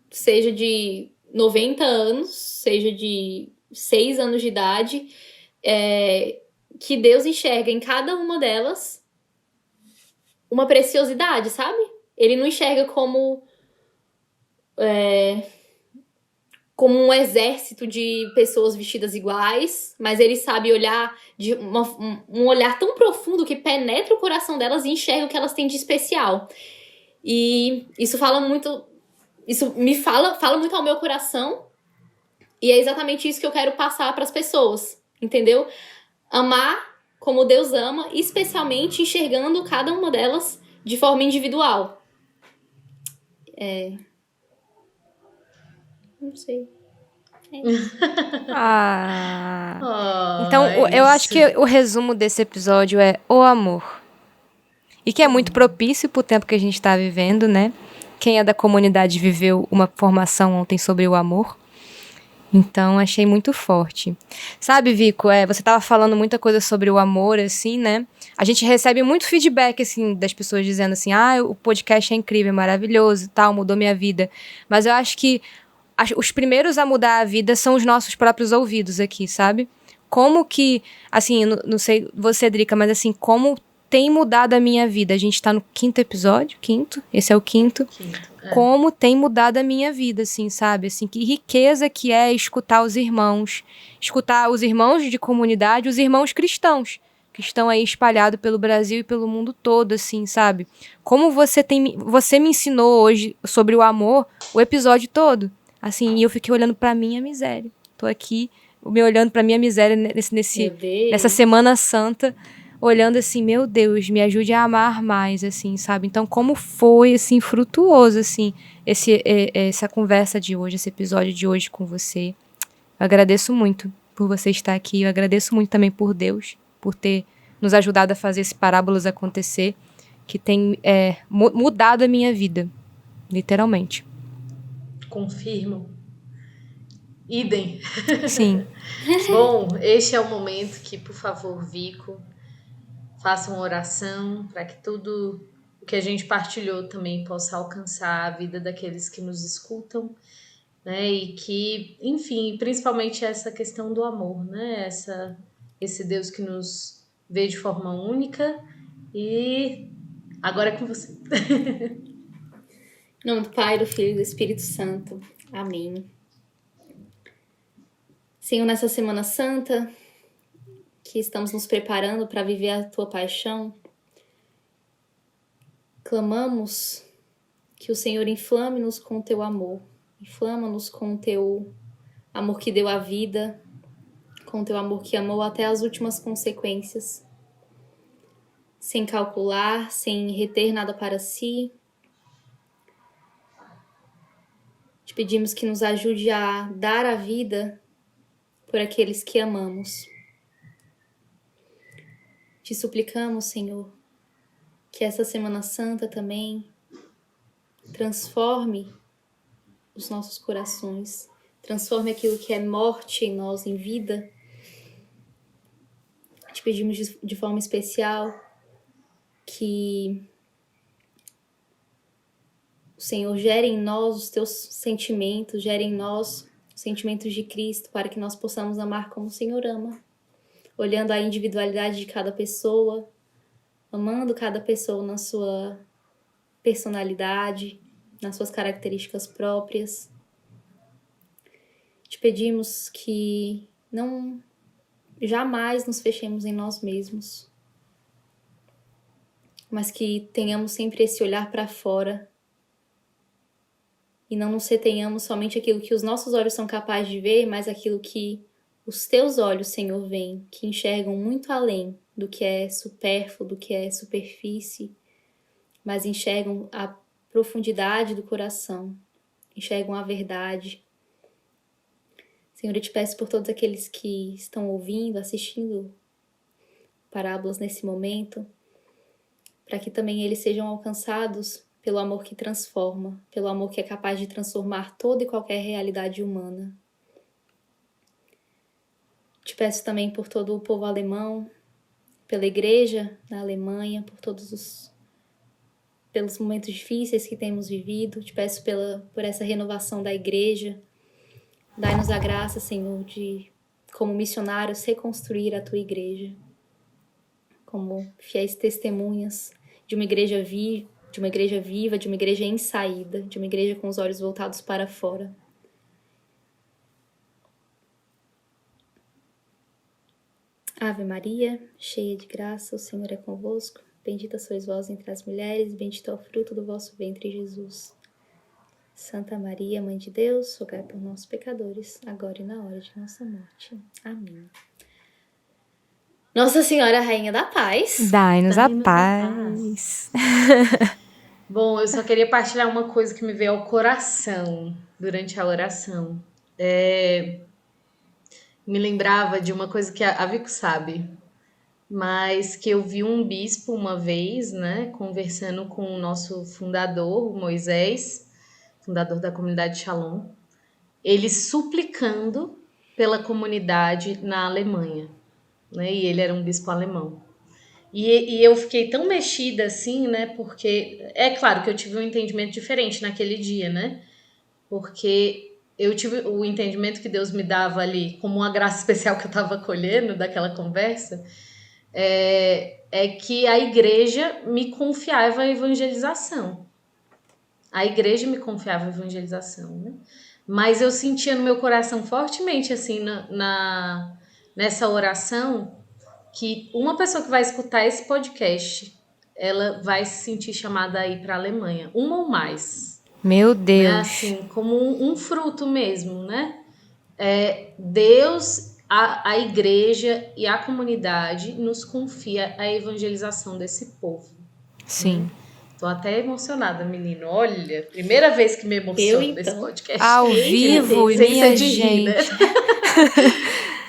seja de 90 anos, seja de 6 anos de idade, que Deus enxerga em cada uma delas uma preciosidade, sabe? Ele não enxerga como um exército de pessoas vestidas iguais, mas ele sabe olhar de um olhar tão profundo que penetra o coração delas e enxerga o que elas têm de especial. E isso fala muito muito ao meu coração, e é exatamente isso que eu quero passar para as pessoas, entendeu? Amar como Deus ama, especialmente enxergando cada uma delas de forma individual. Não sei. Então, eu acho que o resumo desse episódio é o amor. E que é muito propício pro tempo que a gente tá vivendo, né? Quem é da comunidade viveu uma formação ontem sobre o amor. Então, achei muito forte. Sabe, Vico, você tava falando muita coisa sobre o amor, assim, né? A gente recebe muito feedback, assim, das pessoas dizendo assim, o podcast é incrível, é maravilhoso e tal, mudou minha vida. Mas eu acho que os primeiros a mudar a vida são os nossos próprios ouvidos aqui, sabe? Como que, assim, não sei você, Drica, mas assim, como tem mudado a minha vida? A gente tá no 5º episódio, esse é o 5º. Como tem mudado a minha vida, assim, sabe? Assim, que riqueza que é escutar os irmãos de comunidade, os irmãos cristãos, que estão aí espalhados pelo Brasil e pelo mundo todo, assim, sabe? Como você me ensinou hoje sobre o amor, o episódio todo. Assim, e eu fiquei olhando pra minha miséria. Tô aqui, me olhando pra minha miséria nessa Semana Santa, olhando assim, meu Deus, me ajude a amar mais, assim, sabe? Então, como foi, assim, frutuoso, assim, essa conversa de hoje, esse episódio de hoje com você. Eu agradeço muito por você estar aqui, eu agradeço muito também por Deus, por ter nos ajudado a fazer esse Parábolas acontecer, que tem mudado a minha vida, literalmente. Confirmo. Idem. Sim. Bom, este é o momento que, por favor, Vico, faça uma oração para que tudo o que a gente partilhou também possa alcançar a vida daqueles que nos escutam, né? E que, enfim, principalmente essa questão do amor, né? Esse Deus que nos vê de forma única. E agora é com você. Em nome do Pai, do Filho e do Espírito Santo. Amém. Senhor, nessa Semana Santa, que estamos nos preparando para viver a Tua paixão, clamamos que o Senhor inflame-nos com o Teu amor. Inflama-nos com o Teu amor que deu a vida, com o Teu amor que amou até as últimas consequências, sem calcular, sem reter nada para si. Te pedimos que nos ajude a dar a vida por aqueles que amamos. Te suplicamos, Senhor, que essa Semana Santa também transforme os nossos corações, transforme aquilo que é morte em nós em vida. Te pedimos de forma especial que o Senhor gere em nós os teus sentimentos, gere em nós os sentimentos de Cristo, para que nós possamos amar como o Senhor ama, olhando a individualidade de cada pessoa, amando cada pessoa na sua personalidade, nas suas características próprias. Te pedimos que não jamais nos fechemos em nós mesmos, mas que tenhamos sempre esse olhar para fora e não nos retenhamos somente aquilo que os nossos olhos são capazes de ver, mas aquilo que os teus olhos, Senhor, veem, que enxergam muito além do que é supérfluo, do que é superfície, mas enxergam a profundidade do coração, enxergam a verdade. Senhor, eu te peço por todos aqueles que estão ouvindo, assistindo Parábolas nesse momento, para que também eles sejam alcançados pelo amor que transforma, pelo amor que é capaz de transformar toda e qualquer realidade humana. Te peço também por todo o povo alemão, pela igreja na Alemanha, pelos momentos difíceis que temos vivido. Te peço por essa renovação da igreja. Dai-nos a graça, Senhor, de, como missionários, reconstruir a Tua igreja, como fiéis testemunhas de uma igreja viva, de uma igreja em saída, de uma igreja com os olhos voltados para fora. Ave Maria, cheia de graça, o Senhor é convosco. Bendita sois vós entre as mulheres, bendito é o fruto do vosso ventre, Jesus. Santa Maria, Mãe de Deus, rogai por nós pecadores, agora e na hora de nossa morte. Amém. Nossa Senhora, Rainha da Paz. Dai-nos a paz. Bom, eu só queria partilhar uma coisa que me veio ao coração durante a oração. Me lembrava de uma coisa que a Vico sabe, mas que eu vi um bispo uma vez, né, conversando com o nosso fundador, o Moisés, fundador da comunidade Shalom, ele suplicando pela comunidade na Alemanha, né, e ele era um bispo alemão. E eu fiquei tão mexida assim, né, porque é claro que eu tive um entendimento diferente naquele dia, né, porque eu tive o entendimento que Deus me dava ali como uma graça especial que eu estava colhendo daquela conversa, é que a igreja me confiava a evangelização. A igreja me confiava a evangelização, né? Mas eu sentia no meu coração fortemente, assim, nessa oração, que uma pessoa que vai escutar esse podcast, ela vai se sentir chamada a ir para a Alemanha. Uma ou mais. Meu Deus. Né? Assim, como um fruto mesmo, né? Deus a igreja e a comunidade nos confia a evangelização desse povo. Sim. Tô até emocionada, menino. Olha, primeira vez que me emociono nesse podcast. Ao vivo, sem minha ser de rir, né? gente.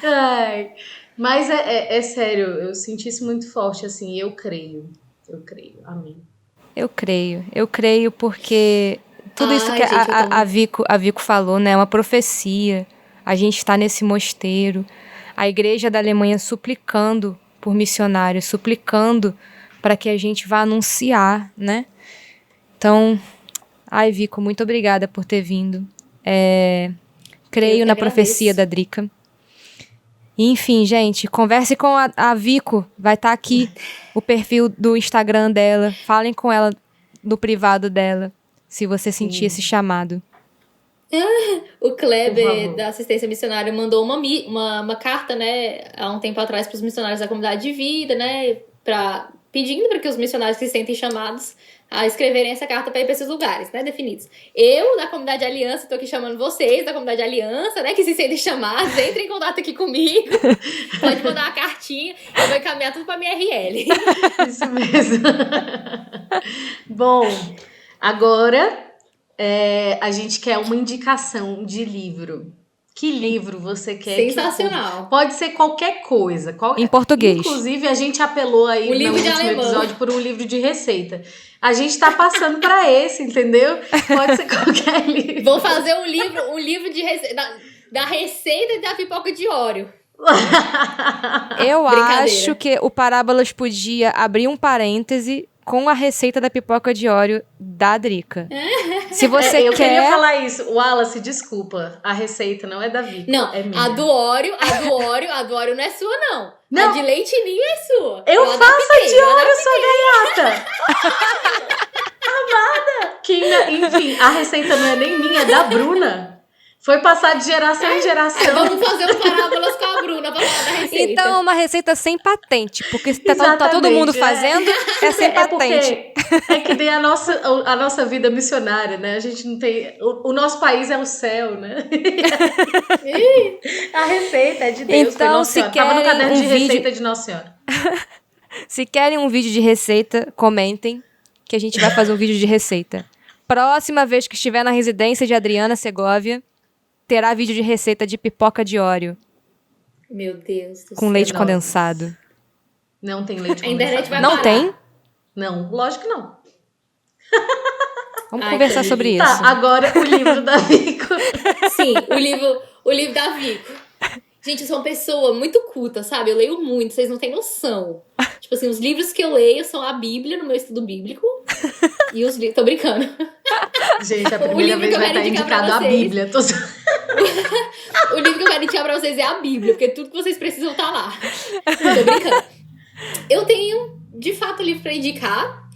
Ai, mas é sério, eu senti isso muito forte, assim, eu creio, amém. Eu creio porque tudo isso que Ai, gente, a Vico falou, né, é uma profecia. A gente está nesse mosteiro, a igreja da Alemanha suplicando por missionários, suplicando para que a gente vá anunciar, né? Então, ai, Vico, muito obrigada por ter vindo. Creio na profecia da Drica. E, enfim, gente, converse com a Vico, vai estar aqui o perfil do Instagram dela, falem com ela no privado dela, se você sentir esse chamado. O Kleber, da assistência missionária, mandou uma carta, né, há um tempo atrás para os missionários da comunidade de vida, né, pedindo para que os missionários que se sentem chamados a escreverem essa carta para ir para esses lugares, né, definidos. Eu, da comunidade Aliança, estou aqui chamando vocês da comunidade Aliança, né, que se sentem chamados, entrem em contato aqui comigo, pode mandar uma cartinha, eu vou encaminhar tudo para minha RL. Isso mesmo. Bom, agora a gente quer uma indicação de livro. Que livro você quer? Sensacional. Pode ser qualquer coisa. Em português. Inclusive, a gente apelou aí no último episódio por um livro de receita. A gente tá passando para esse, entendeu? Pode ser qualquer livro. Vou fazer um livro de receita, da receita da pipoca de Oreo. Eu acho que o Parábolas podia abrir um parêntese com a receita da pipoca de Oreo da Drica. Se você eu quer... queria falar isso. Wallace, desculpa. A receita não é da Vico, não, é minha. A do Oreo não é sua, não. A de leite ninho é sua. Eu faço a de Oreo, sua gaiata. Amada. Enfim, a receita não é nem minha, é da Bruna. Foi passar de geração em geração. Vamos fazer um Parábolas com a Bruna pra falar da receita. Então é uma receita sem patente, porque se tá todo mundo fazendo, é sem patente. É que nem a nossa vida missionária, né? A gente não tem... O nosso país é o céu, né? A receita é de Deus. Então, se querem tava no caderno de receita de Nossa Senhora. Se querem um vídeo de receita, comentem que a gente vai fazer um vídeo de receita. Próxima vez que estiver na residência de Adriana Segovia, terá vídeo de receita de pipoca de Oreo. Meu Deus do céu. Com leite condensado. Não tem leite condensado. A internet vai Não parar. tem? Não, lógico que não. Vamos conversar sobre isso. Tá, agora o livro da Vico. Sim, o livro da Vico. Gente, eu sou uma pessoa muito culta, sabe? Eu leio muito, vocês não têm noção. Tipo assim, os livros que eu leio são a Bíblia, no meu estudo bíblico. E os livros... Tô brincando. Gente, a primeira vez vai estar indicado a Bíblia. O livro que eu quero indicar pra vocês é a Bíblia, porque tudo que vocês precisam tá lá. Tô brincando. Eu tenho, de fato, livro pra indicar.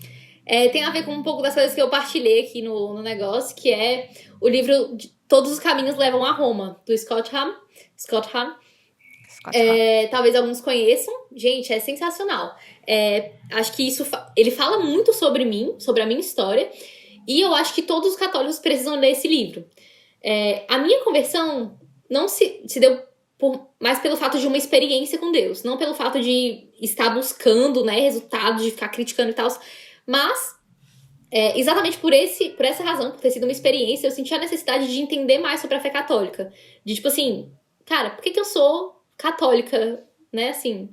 Tem a ver com um pouco das coisas que eu partilhei aqui no negócio, que é o livro Todos os Caminhos Levam a Roma, do Scott Hahn. Talvez alguns conheçam. Gente, é sensacional. Acho que ele fala muito sobre mim, sobre a minha história. E eu acho que todos os católicos precisam ler esse livro. A minha conversão não se deu mais pelo fato de uma experiência com Deus. Não pelo fato de estar buscando, né, resultados, de ficar criticando e tal. Mas, exatamente por essa razão, por ter sido uma experiência, eu senti a necessidade de entender mais sobre a fé católica. De tipo assim, cara, por que eu sou católica, né, assim?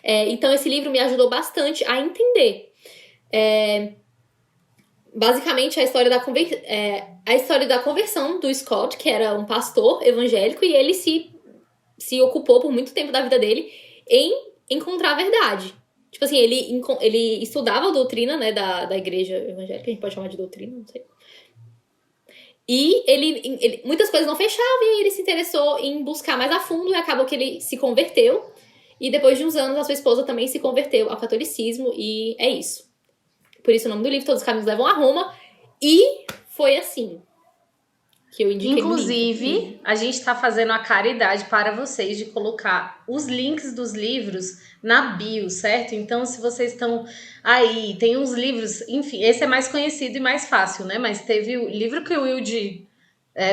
Então esse livro me ajudou bastante a entender. Basicamente a história da conversão do Scott, que era um pastor evangélico, e ele se ocupou por muito tempo da vida dele em encontrar a verdade. Tipo assim, ele estudava a doutrina, né, da igreja evangélica, a gente pode chamar de doutrina, não sei. E muitas coisas não fechavam, e aí ele se interessou em buscar mais a fundo, e acabou que ele se converteu. E depois de uns anos, a sua esposa também se converteu ao catolicismo, e é isso. Por isso o nome do livro, Todos os Caminhos Levam a Roma. E foi assim que eu indiquei. Inclusive, a gente está fazendo a caridade para vocês de colocar os links dos livros na bio, certo? Então, se vocês estão aí, tem uns livros, enfim, esse é mais conhecido e mais fácil, né? Mas teve o livro que o Wilde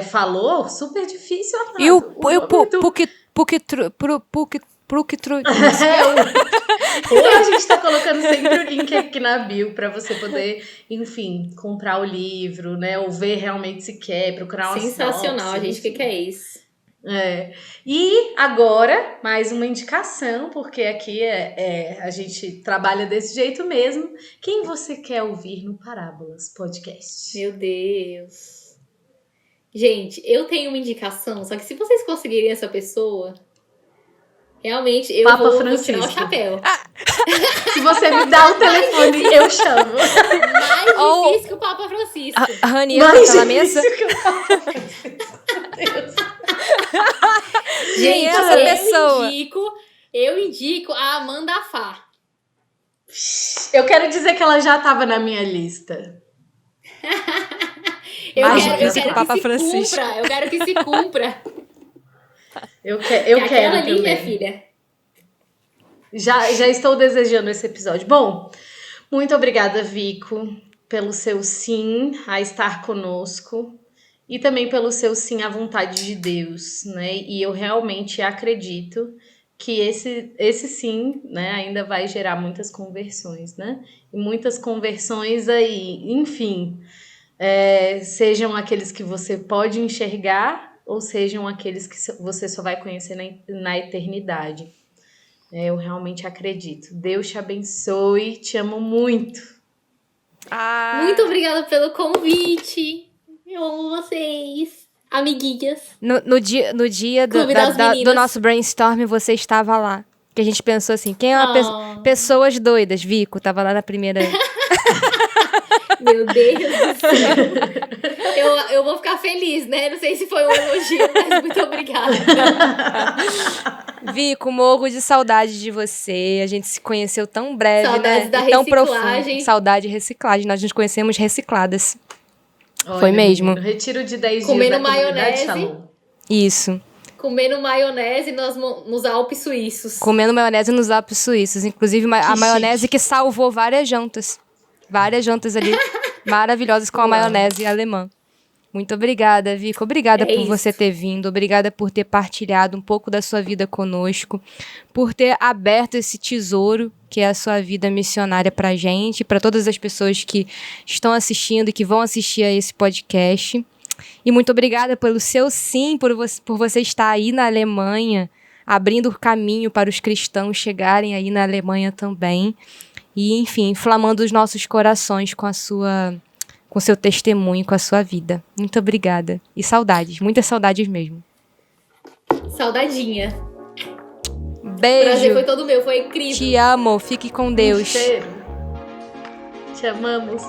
falou, super difícil. E o Então a gente tá colocando sempre o link aqui na bio pra você poder, enfim, comprar o livro, né? Ou ver realmente se quer, procurar uma Sensacional, sinopse, gente. O que é isso? E agora, mais uma indicação, porque aqui a gente trabalha desse jeito mesmo. Quem você quer ouvir no Parábolas Podcast? Meu Deus. Gente, eu tenho uma indicação, só que se vocês conseguirem essa pessoa, realmente eu Papa vou Francisco. tirar o chapéu. Se você me dá o telefone, eu chamo. Mais difícil que o Papa Francisco. A Rani entra Mais naquela mesa. difícil que o Papa Francisco. Meu Deus. Gente, essa pessoa? Eu indico a Amanda Fá. Eu quero dizer que ela já estava na minha lista. Eu Mais quero difícil que o Papa que se Francisco. cumpra. Eu quero que se cumpra. Eu quero Aquela ali, também. minha filha. Já estou desejando esse episódio. Bom, muito obrigada, Vico, pelo seu sim a estar conosco e também pelo seu sim à vontade de Deus, né? E eu realmente acredito que esse sim, né, ainda vai gerar muitas conversões, né? E muitas conversões aí, enfim, sejam aqueles que você pode enxergar ou sejam aqueles que você só vai conhecer na eternidade. Eu realmente acredito. Deus te abençoe, te amo muito. Muito obrigada pelo convite. Eu amo vocês, amiguinhas. No dia Clube das do meninas. nosso brainstorm, você estava lá. Que a gente pensou assim, quem é uma pessoas doidas? Vico, tava lá na primeira. Meu Deus do céu. Eu vou ficar feliz, né? Não sei se foi um elogio, mas muito obrigada. Vico, morro de saudade de você. A gente se conheceu tão breve, Saudades né? da E tão reciclagem. profundo. Saudade de reciclagem. Nós nos conhecemos recicladas. Olha, Foi mesmo. menino, retiro de 10 Comendo dias da comunidade maionese. Shalom. Isso. Comendo maionese nos Alpes suíços. Comendo maionese nos Alpes suíços. Inclusive, a maionese que salvou várias jantas. Várias jantas ali maravilhosas com a maionese alemã. Muito obrigada, Vico. Obrigada por você ter vindo. Obrigada por ter partilhado um pouco da sua vida conosco. Por ter aberto esse tesouro que é a sua vida missionária pra gente. Pra todas as pessoas que estão assistindo e que vão assistir a esse podcast. E muito obrigada pelo seu sim, por você estar aí na Alemanha, abrindo o caminho para os cristãos chegarem aí na Alemanha também. E, enfim, inflamando os nossos corações com seu testemunho, com a sua vida. Muito obrigada. E saudades, muitas saudades mesmo. Saudadinha. Beijo. O prazer foi todo meu, foi incrível. Te amo, fique com Deus. Um cheiro. Te amamos.